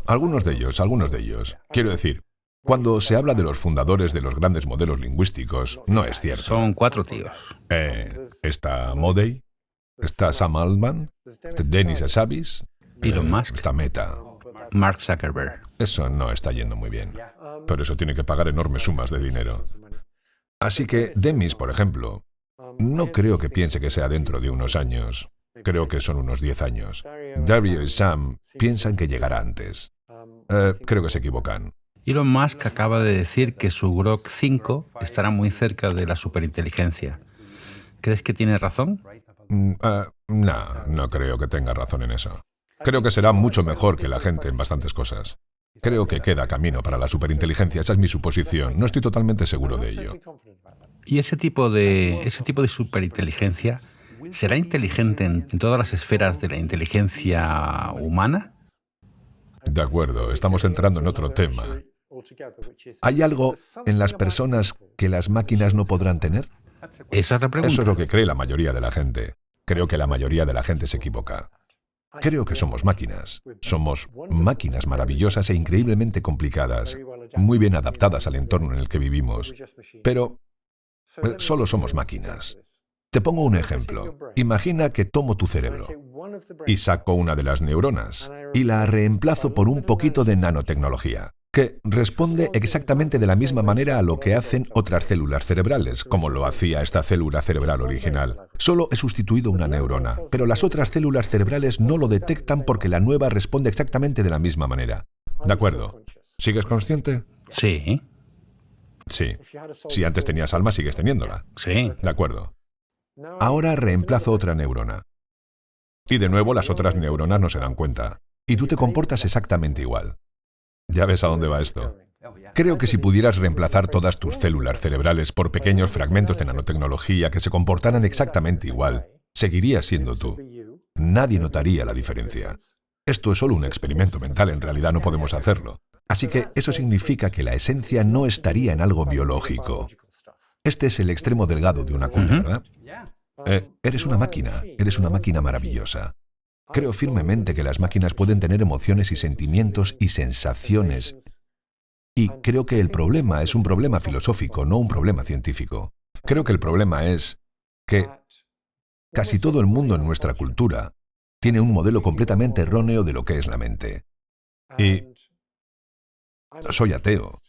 Algunos de ellos. Quiero decir, cuando se habla de los fundadores de los grandes modelos lingüísticos, no es cierto. Son 4 tíos. Está Modey, está Sam Altman, está Demis Hassabis, Elon Musk, está Meta. Mark Zuckerberg. Eso no está yendo muy bien. Por eso tiene que pagar enormes sumas de dinero. Así que Demis, por ejemplo, no creo que piense que sea dentro de unos años. Creo que son unos 10 años. Dario y Sam piensan que llegará antes. Creo que se equivocan. Elon Musk acaba de decir que su Grok 5 estará muy cerca de la superinteligencia. ¿Crees que tiene razón? No creo que tenga razón en eso. Creo que será mucho mejor que la gente en bastantes cosas. Creo que queda camino para la superinteligencia, esa es mi suposición. No estoy totalmente seguro de ello. ¿Y ese tipo de superinteligencia será inteligente en todas las esferas de la inteligencia humana? De acuerdo, estamos entrando en otro tema. ¿Hay algo en las personas que las máquinas no podrán tener? Esa es la pregunta. Eso es lo que cree la mayoría de la gente. Creo que la mayoría de la gente se equivoca. Creo que somos máquinas. Somos máquinas maravillosas e increíblemente complicadas, muy bien adaptadas al entorno en el que vivimos. Pero solo somos máquinas. Te pongo un ejemplo. Imagina que tomo tu cerebro y saco una de las neuronas y la reemplazo por un poquito de nanotecnología, que responde exactamente de la misma manera a lo que hacen otras células cerebrales, como lo hacía esta célula cerebral original. Solo he sustituido una neurona, pero las otras células cerebrales no lo detectan porque la nueva responde exactamente de la misma manera. ¿De acuerdo? ¿Sigues consciente? Sí. Sí. Si antes tenías alma, sigues teniéndola. Sí. De acuerdo. Ahora reemplazo otra neurona. Y de nuevo las otras neuronas no se dan cuenta. Y tú te comportas exactamente igual. ¿Ya ves a dónde va esto? Creo que si pudieras reemplazar todas tus células cerebrales por pequeños fragmentos de nanotecnología que se comportaran exactamente igual, seguirías siendo tú. Nadie notaría la diferencia. Esto es solo un experimento mental, en realidad no podemos hacerlo. Así que eso significa que la esencia no estaría en algo biológico. Este es el extremo delgado de una cuña, ¿verdad? Eres una máquina maravillosa. Creo firmemente que las máquinas pueden tener emociones y sentimientos y sensaciones. Y creo que el problema es un problema filosófico, no un problema científico. Creo que el problema es que casi todo el mundo en nuestra cultura tiene un modelo completamente erróneo de lo que es la mente. Y soy ateo.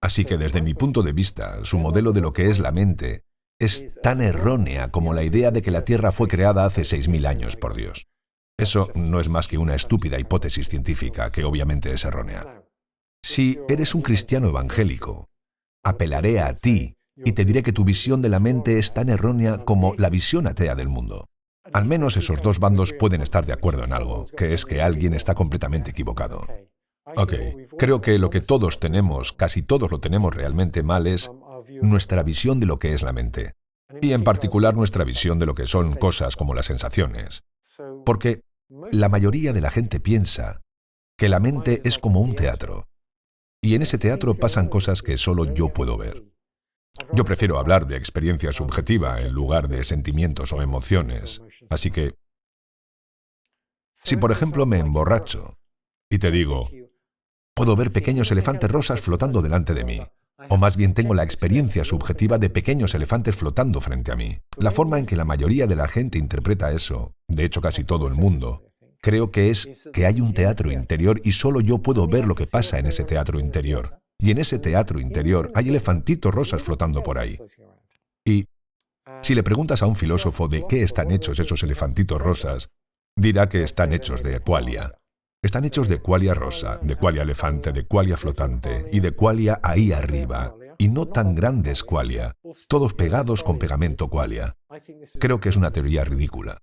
Así que desde mi punto de vista, su modelo de lo que es la mente es tan errónea como la idea de que la Tierra fue creada hace 6.000 años por Dios. Eso no es más que una estúpida hipótesis científica que obviamente es errónea. Si eres un cristiano evangélico, apelaré a ti y te diré que tu visión de la mente es tan errónea como la visión atea del mundo. Al menos esos dos bandos pueden estar de acuerdo en algo, que es que alguien está completamente equivocado. Ok, creo que lo que todos tenemos, casi todos lo tenemos realmente mal, es nuestra visión de lo que es la mente. Y en particular nuestra visión de lo que son cosas como las sensaciones. Porque la mayoría de la gente piensa que la mente es como un teatro. Y en ese teatro pasan cosas que solo yo puedo ver. Yo prefiero hablar de experiencia subjetiva en lugar de sentimientos o emociones. Así que, si por ejemplo me emborracho y te digo, puedo ver pequeños elefantes rosas flotando delante de mí, o más bien tengo la experiencia subjetiva de pequeños elefantes flotando frente a mí. La forma en que la mayoría de la gente interpreta eso, de hecho casi todo el mundo, creo que es que hay un teatro interior y solo yo puedo ver lo que pasa en ese teatro interior. Y en ese teatro interior hay elefantitos rosas flotando por ahí. Y si le preguntas a un filósofo de qué están hechos esos elefantitos rosas, dirá que están hechos de qualia. Están hechos de qualia rosa, de qualia elefante, de qualia flotante y de qualia ahí arriba. Y no tan grandes qualia, todos pegados con pegamento qualia. Creo que es una teoría ridícula.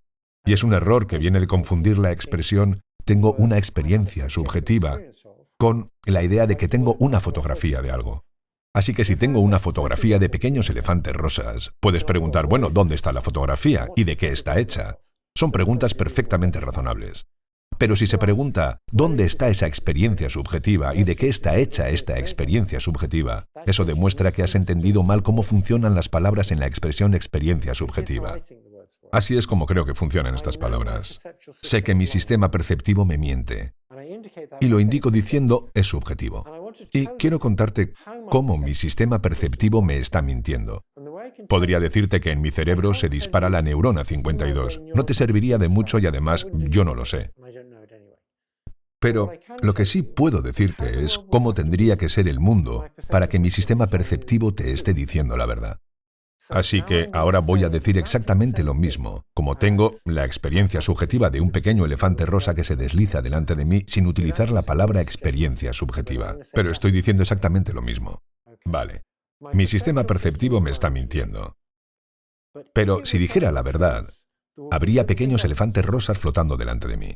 Y es un error que viene de confundir la expresión «tengo una experiencia subjetiva» con la idea de que tengo una fotografía de algo. Así que si tengo una fotografía de pequeños elefantes rosas, puedes preguntar, bueno, ¿dónde está la fotografía? ¿Y de qué está hecha? Son preguntas perfectamente razonables. Pero si se pregunta, ¿dónde está esa experiencia subjetiva y de qué está hecha esta experiencia subjetiva? Eso demuestra que has entendido mal cómo funcionan las palabras en la expresión experiencia subjetiva. Así es como creo que funcionan estas palabras. Sé que mi sistema perceptivo me miente. Y lo indico diciendo es subjetivo. Y quiero contarte cómo mi sistema perceptivo me está mintiendo. Podría decirte que en mi cerebro se dispara la neurona 52. No te serviría de mucho y además yo no lo sé. Pero lo que sí puedo decirte es cómo tendría que ser el mundo para que mi sistema perceptivo te esté diciendo la verdad. Así que ahora voy a decir exactamente lo mismo, como tengo la experiencia subjetiva de un pequeño elefante rosa que se desliza delante de mí sin utilizar la palabra experiencia subjetiva. Pero estoy diciendo exactamente lo mismo. Vale, mi sistema perceptivo me está mintiendo. Pero si dijera la verdad, habría pequeños elefantes rosas flotando delante de mí.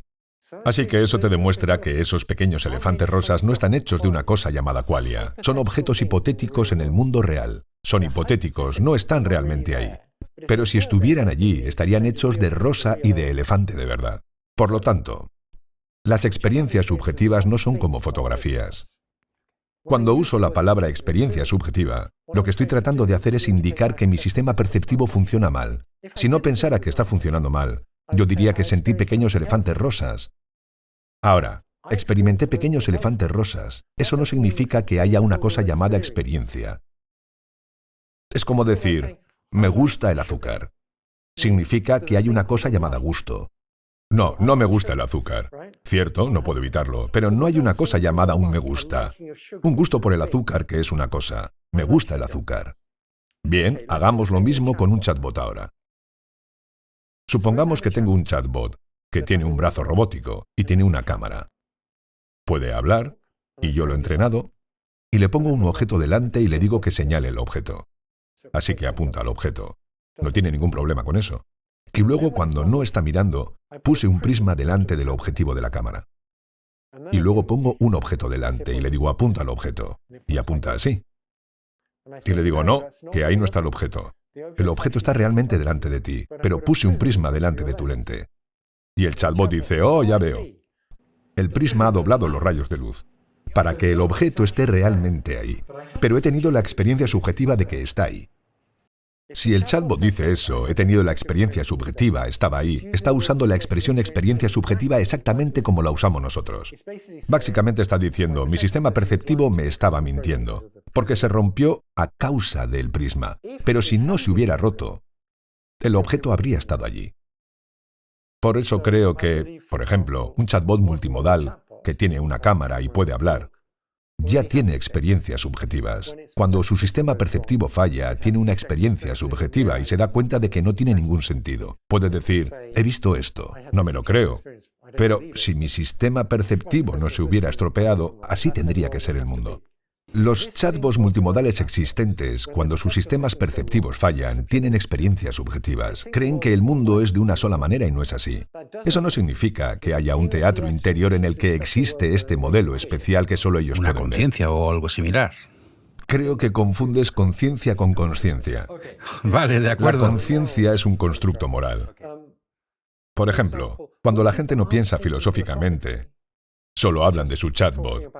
Así que eso te demuestra que esos pequeños elefantes rosas no están hechos de una cosa llamada qualia. Son objetos hipotéticos en el mundo real. Son hipotéticos, no están realmente ahí. Pero si estuvieran allí, estarían hechos de rosa y de elefante de verdad. Por lo tanto, las experiencias subjetivas no son como fotografías. Cuando uso la palabra experiencia subjetiva, lo que estoy tratando de hacer es indicar que mi sistema perceptivo funciona mal. Si no pensara que está funcionando mal, yo diría que sentí pequeños elefantes rosas. Ahora, experimenté pequeños elefantes rosas. Eso no significa que haya una cosa llamada experiencia. Es como decir, me gusta el azúcar. Significa que hay una cosa llamada gusto. No, no me gusta el azúcar. Cierto, no puedo evitarlo, pero no hay una cosa llamada un me gusta. Un gusto por el azúcar, que es una cosa. Me gusta el azúcar. Bien, hagamos lo mismo con un chatbot ahora. Supongamos que tengo un chatbot que tiene un brazo robótico y tiene una cámara. Puede hablar, y yo lo he entrenado, y le pongo un objeto delante y le digo que señale el objeto. Así que apunta al objeto. No tiene ningún problema con eso. Y luego, cuando no está mirando, puse un prisma delante del objetivo de la cámara. Y luego pongo un objeto delante y le digo apunta al objeto. Y apunta así. Y le digo no, que ahí no está el objeto. El objeto está realmente delante de ti, pero puse un prisma delante de tu lente. Y el chatbot dice, oh, ya veo. El prisma ha doblado los rayos de luz para que el objeto esté realmente ahí. Pero he tenido la experiencia subjetiva de que está ahí. Si el chatbot dice eso, he tenido la experiencia subjetiva, estaba ahí, está usando la expresión experiencia subjetiva exactamente como la usamos nosotros. Básicamente está diciendo, mi sistema perceptivo me estaba mintiendo, porque se rompió a causa del prisma. Pero si no se hubiera roto, el objeto habría estado allí. Por eso creo que, por ejemplo, un chatbot multimodal que tiene una cámara y puede hablar, ya tiene experiencias subjetivas. Cuando su sistema perceptivo falla, tiene una experiencia subjetiva y se da cuenta de que no tiene ningún sentido. Puede decir, he visto esto, no me lo creo. Pero si mi sistema perceptivo no se hubiera estropeado, así tendría que ser el mundo. Los chatbots multimodales existentes, cuando sus sistemas perceptivos fallan, tienen experiencias subjetivas. Creen que el mundo es de una sola manera y no es así. Eso no significa que haya un teatro interior en el que existe este modelo especial que solo ellos Una pueden ver. conciencia o algo similar. Creo que confundes conciencia con consciencia. Vale, de La acuerdo. conciencia es un constructo moral. Por ejemplo, cuando la gente no piensa filosóficamente, solo hablan de su chatbot.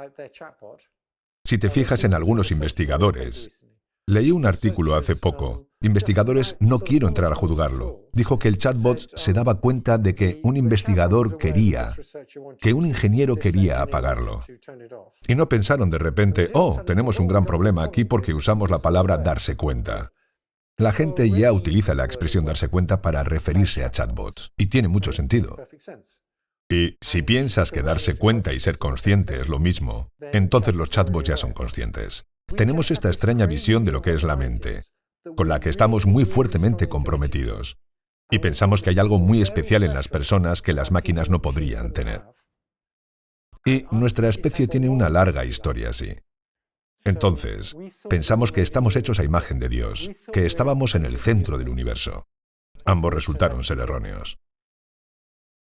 Si te fijas en algunos investigadores, leí un artículo hace poco. Investigadores, no quiero entrar a juzgarlo. Dijo que el chatbot se daba cuenta de que un investigador quería, que un ingeniero quería apagarlo. Y no pensaron de repente, oh, tenemos un gran problema aquí porque usamos la palabra darse cuenta. La gente ya utiliza la expresión darse cuenta para referirse a chatbots, y tiene mucho sentido. Y si piensas que darse cuenta y ser consciente es lo mismo, entonces los chatbots ya son conscientes. Tenemos esta extraña visión de lo que es la mente, con la que estamos muy fuertemente comprometidos, y pensamos que hay algo muy especial en las personas que las máquinas no podrían tener. Y nuestra especie tiene una larga historia así. Entonces, pensamos que estamos hechos a imagen de Dios, que estábamos en el centro del universo. Ambos resultaron ser erróneos.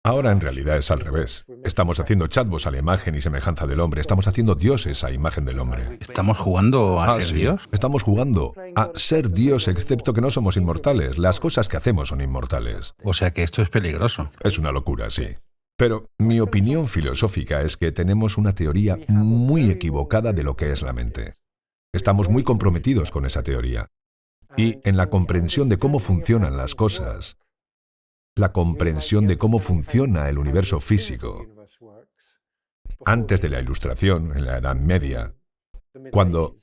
Ahora en realidad es al revés. Estamos haciendo chatbots a la imagen y semejanza del hombre. Estamos haciendo dioses a imagen del hombre. ¿Estamos jugando a ser Sí. Dios? Estamos jugando a ser Dios, excepto que no somos inmortales. Las cosas que hacemos son inmortales. O sea que esto es peligroso. Es una locura, sí. Pero mi opinión filosófica es que tenemos una teoría muy equivocada de lo que es la mente. Estamos muy comprometidos con esa teoría. Y en la comprensión de cómo funcionan las cosas, la comprensión de cómo funciona el universo físico, antes de la Ilustración, en la Edad Media, cuando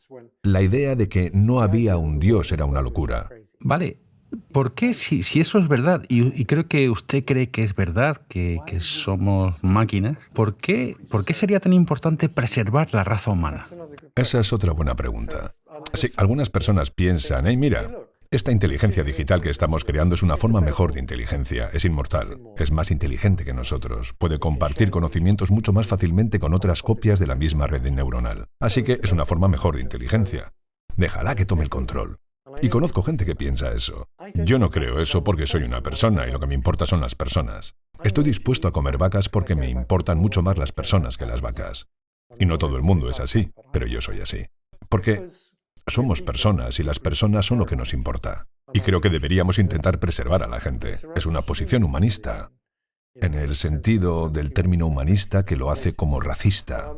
la idea de que no había un Dios era una locura. Vale, ¿por qué si eso es verdad, y creo que usted cree que es verdad, que somos máquinas, ¿por qué sería tan importante preservar la raza humana? Esa es otra buena pregunta. Sí, algunas personas piensan, hey, mira, esta inteligencia digital que estamos creando es una forma mejor de inteligencia, es inmortal, es más inteligente que nosotros, puede compartir conocimientos mucho más fácilmente con otras copias de la misma red neuronal. Así que es una forma mejor de inteligencia. Déjala que tome el control. Y conozco gente que piensa eso. Yo no creo eso porque soy una persona y lo que me importa son las personas. Estoy dispuesto a comer vacas porque me importan mucho más las personas que las vacas. Y no todo el mundo es así, pero yo soy así. Porque somos personas y las personas son lo que nos importa. Y creo que deberíamos intentar preservar a la gente. Es una posición humanista, en el sentido del término humanista que lo hace como racista.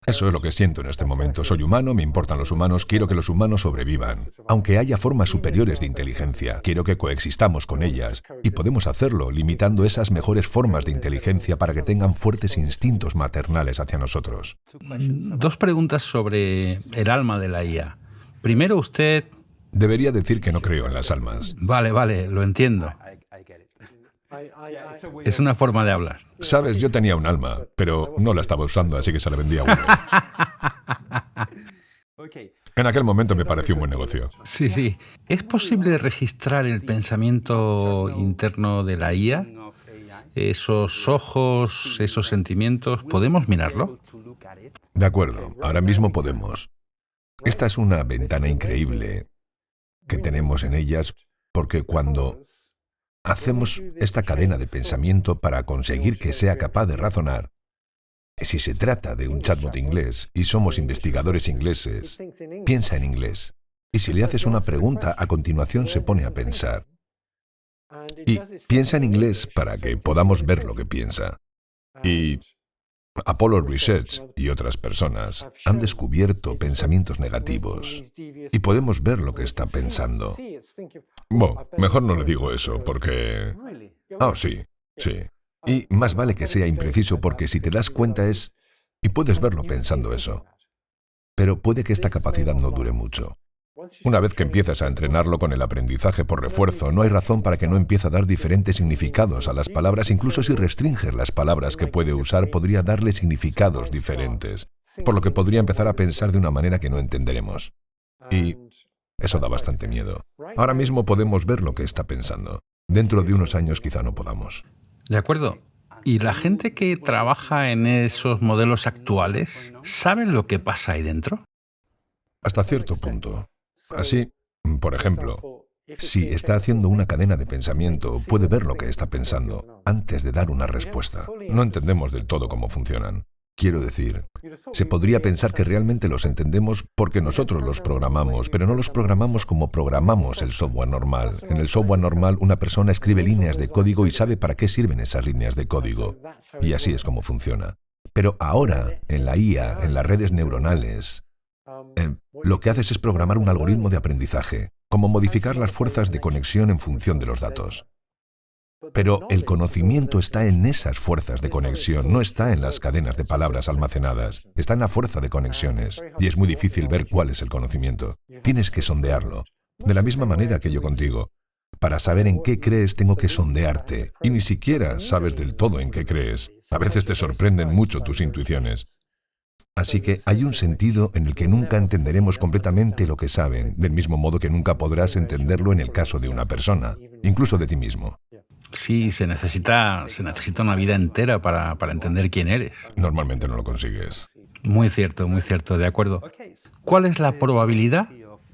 Eso es lo que siento en este momento. Soy humano, me importan los humanos, quiero que los humanos sobrevivan. Aunque haya formas superiores de inteligencia, quiero que coexistamos con ellas. Y podemos hacerlo limitando esas mejores formas de inteligencia para que tengan fuertes instintos maternales hacia nosotros. Dos preguntas sobre el alma de la IA. Primero, usted... Debería decir que no creo en las almas. Vale, lo entiendo. Es una forma de hablar. Sabes, yo tenía un alma, pero no la estaba usando, así que se la vendía a uno. En aquel momento me pareció un buen negocio. Sí. ¿Es posible registrar el pensamiento interno de la IA? Esos ojos, esos sentimientos, ¿podemos mirarlo? De acuerdo, ahora mismo podemos. Esta es una ventana increíble que tenemos en ellas porque cuando hacemos esta cadena de pensamiento para conseguir que sea capaz de razonar, si se trata de un chatbot inglés y somos investigadores ingleses, piensa en inglés. Y si le haces una pregunta, a continuación se pone a pensar. Y piensa en inglés para que podamos ver lo que piensa. Y Apollo Research y otras personas han descubierto pensamientos negativos y podemos ver lo que está pensando. Bueno, mejor no le digo eso porque... Ah, sí, sí. Y más vale que sea impreciso porque si te das cuenta es... Y puedes verlo pensando eso. Pero puede que esta capacidad no dure mucho. Una vez que empiezas a entrenarlo con el aprendizaje por refuerzo, no hay razón para que no empiece a dar diferentes significados a las palabras. Incluso si restringes las palabras que puede usar, podría darle significados diferentes, por lo que podría empezar a pensar de una manera que no entenderemos. Y eso da bastante miedo. Ahora mismo podemos ver lo que está pensando. Dentro de unos años quizá no podamos. De acuerdo. ¿Y la gente que trabaja en esos modelos actuales sabe lo que pasa ahí dentro? Hasta cierto punto. Así, por ejemplo, si está haciendo una cadena de pensamiento, puede ver lo que está pensando antes de dar una respuesta. No entendemos del todo cómo funcionan. Quiero decir, se podría pensar que realmente los entendemos porque nosotros los programamos, pero no los programamos como programamos el software normal. En el software normal, una persona escribe líneas de código y sabe para qué sirven esas líneas de código. Y así es como funciona. Pero ahora, en la IA, en las redes neuronales, lo que haces es programar un algoritmo de aprendizaje, como modificar las fuerzas de conexión en función de los datos. Pero el conocimiento está en esas fuerzas de conexión, no está en las cadenas de palabras almacenadas, está en la fuerza de conexiones, y es muy difícil ver cuál es el conocimiento. Tienes que sondearlo. De la misma manera que yo contigo. Para saber en qué crees, tengo que sondearte, y ni siquiera sabes del todo en qué crees. A veces te sorprenden mucho tus intuiciones. Así que hay un sentido en el que nunca entenderemos completamente lo que saben, del mismo modo que nunca podrás entenderlo en el caso de una persona, incluso de ti mismo. Sí, se necesita una vida entera para entender quién eres. Normalmente no lo consigues. Muy cierto, de acuerdo. ¿Cuál es la probabilidad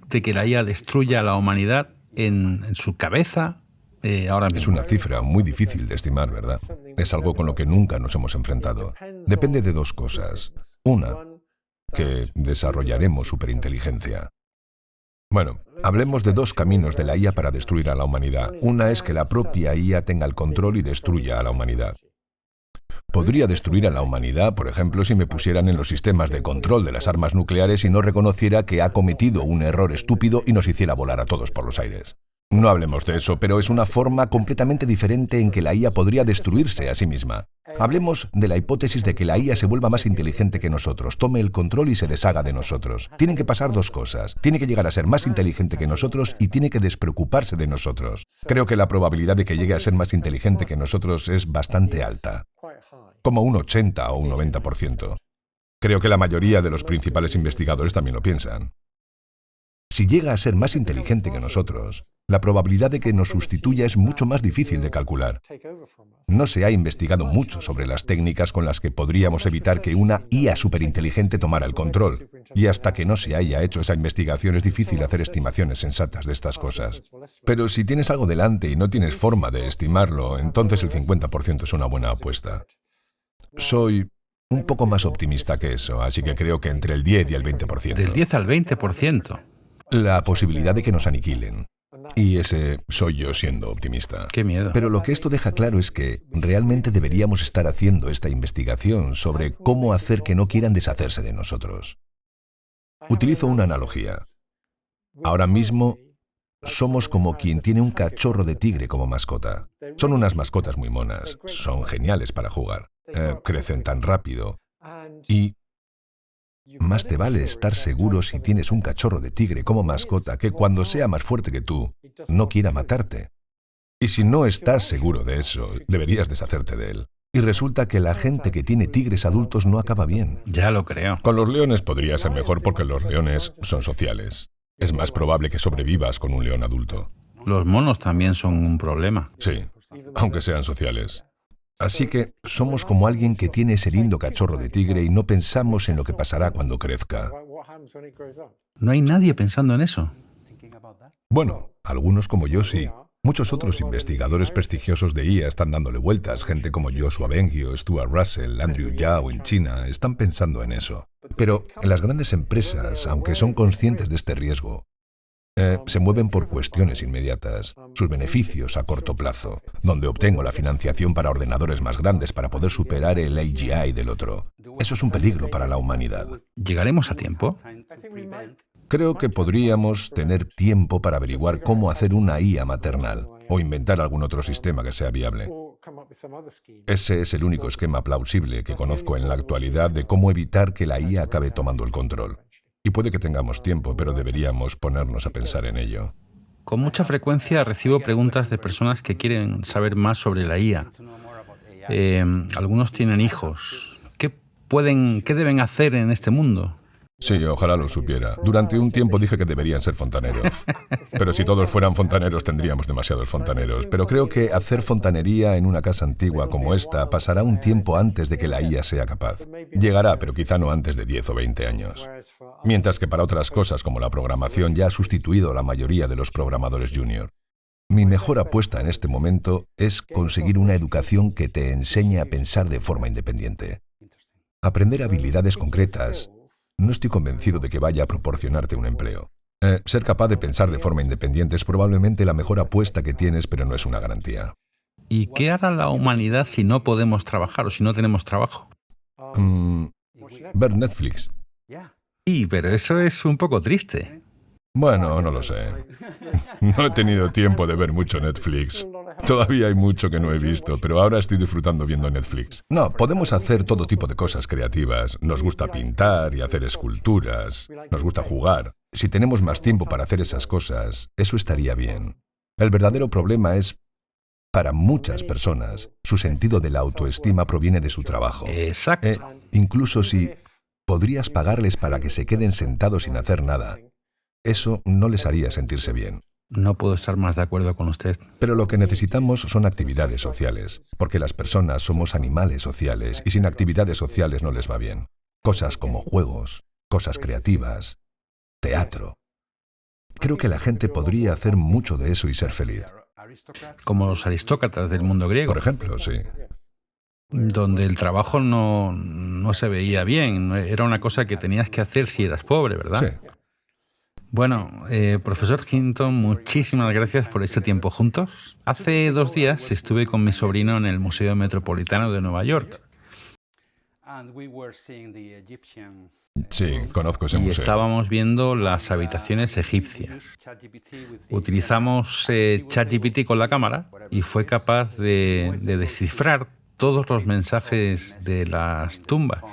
de que la IA destruya a la humanidad en su cabeza ahora mismo? Es una cifra muy difícil de estimar, ¿verdad? Es algo con lo que nunca nos hemos enfrentado. Depende de dos cosas. Una, que desarrollaremos superinteligencia. Bueno, hablemos de dos caminos de la IA para destruir a la humanidad. Una es que la propia IA tenga el control y destruya a la humanidad. Podría destruir a la humanidad, por ejemplo, si me pusieran en los sistemas de control de las armas nucleares y no reconociera que ha cometido un error estúpido y nos hiciera volar a todos por los aires. No hablemos de eso, pero es una forma completamente diferente en que la IA podría destruirse a sí misma. Hablemos de la hipótesis de que la IA se vuelva más inteligente que nosotros, tome el control y se deshaga de nosotros. Tienen que pasar dos cosas. Tiene que llegar a ser más inteligente que nosotros y tiene que despreocuparse de nosotros. Creo que la probabilidad de que llegue a ser más inteligente que nosotros es bastante alta. Como un 80 o un 90%. Creo que la mayoría de los principales investigadores también lo piensan. Si llega a ser más inteligente que nosotros, la probabilidad de que nos sustituya es mucho más difícil de calcular. No se ha investigado mucho sobre las técnicas con las que podríamos evitar que una IA superinteligente tomara el control. Y hasta que no se haya hecho esa investigación es difícil hacer estimaciones sensatas de estas cosas. Pero si tienes algo delante y no tienes forma de estimarlo, entonces el 50% es una buena apuesta. Soy un poco más optimista que eso, así que creo que entre el 10 y el 20%. Del 10 al 20%. La posibilidad de que nos aniquilen. Y ese soy yo siendo optimista. Qué miedo. Pero lo que esto deja claro es que realmente deberíamos estar haciendo esta investigación sobre cómo hacer que no quieran deshacerse de nosotros. Utilizo una analogía. Ahora mismo somos como quien tiene un cachorro de tigre como mascota. Son unas mascotas muy monas. Son geniales para jugar. Crecen tan rápido. Y más te vale estar seguro si tienes un cachorro de tigre como mascota que cuando sea más fuerte que tú, no quiera matarte. Y si no estás seguro de eso, deberías deshacerte de él. Y resulta que la gente que tiene tigres adultos no acaba bien. Ya lo creo. Con los leones podría ser mejor porque los leones son sociales. Es más probable que sobrevivas con un león adulto. Los monos también son un problema. Sí, aunque sean sociales. Así que somos como alguien que tiene ese lindo cachorro de tigre y no pensamos en lo que pasará cuando crezca. No hay nadie pensando en eso. Bueno, algunos como yo sí. Muchos otros investigadores prestigiosos de IA están dándole vueltas. Gente como Joshua Bengio, Stuart Russell, Andrew Yao en China están pensando en eso. Pero las grandes empresas, aunque son conscientes de este riesgo, Se mueven por cuestiones inmediatas, sus beneficios a corto plazo, donde obtengo la financiación para ordenadores más grandes para poder superar el AGI del otro. Eso es un peligro para la humanidad. ¿Llegaremos a tiempo? Creo que podríamos tener tiempo para averiguar cómo hacer una IA maternal o inventar algún otro sistema que sea viable. Ese es el único esquema plausible que conozco en la actualidad de cómo evitar que la IA acabe tomando el control. Y puede que tengamos tiempo, pero deberíamos ponernos a pensar en ello. Con mucha frecuencia recibo preguntas de personas que quieren saber más sobre la IA. Algunos tienen hijos. ¿Qué deben hacer en este mundo? Sí, ojalá lo supiera. Durante un tiempo dije que deberían ser fontaneros. Pero si todos fueran fontaneros, tendríamos demasiados fontaneros. Pero creo que hacer fontanería en una casa antigua como esta pasará un tiempo antes de que la IA sea capaz. Llegará, pero quizá no antes de 10 o 20 años. Mientras que para otras cosas como la programación ya ha sustituido a la mayoría de los programadores junior. Mi mejor apuesta en este momento es conseguir una educación que te enseñe a pensar de forma independiente. Aprender habilidades concretas. No estoy convencido de que vaya a proporcionarte un empleo. Ser capaz de pensar de forma independiente es probablemente la mejor apuesta que tienes, pero no es una garantía. ¿Y qué hará la humanidad si no podemos trabajar o si no tenemos trabajo? Ver Netflix. Sí, pero eso es un poco triste. Bueno, no lo sé. No he tenido tiempo de ver mucho Netflix. Todavía hay mucho que no he visto, pero ahora estoy disfrutando viendo Netflix. No, podemos hacer todo tipo de cosas creativas. Nos gusta pintar y hacer esculturas. Nos gusta jugar. Si tenemos más tiempo para hacer esas cosas, eso estaría bien. El verdadero problema es, para muchas personas, su sentido de la autoestima proviene de su trabajo. Exacto. Incluso si podrías pagarles para que se queden sentados sin hacer nada, eso no les haría sentirse bien. No puedo estar más de acuerdo con usted. Pero lo que necesitamos son actividades sociales, porque las personas somos animales sociales y sin actividades sociales no les va bien. Cosas como juegos, cosas creativas, teatro. Creo que la gente podría hacer mucho de eso y ser feliz. Como los aristócratas del mundo griego. Por ejemplo, sí. Donde el trabajo no se veía bien. Era una cosa que tenías que hacer si eras pobre, ¿verdad? Sí. Bueno, profesor Hinton, muchísimas gracias por este tiempo juntos. Hace 2 días estuve con mi sobrino en el Museo Metropolitano de Nueva York. Sí, conozco ese Y museo. estábamos viendo las habitaciones egipcias. Utilizamos ChatGPT con la cámara y fue capaz de descifrar todos los mensajes de las tumbas.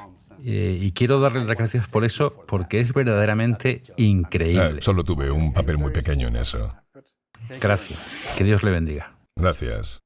Y quiero darle las gracias por eso, porque es verdaderamente increíble. Solo tuve un papel muy pequeño en eso. Gracias. Que Dios le bendiga. Gracias.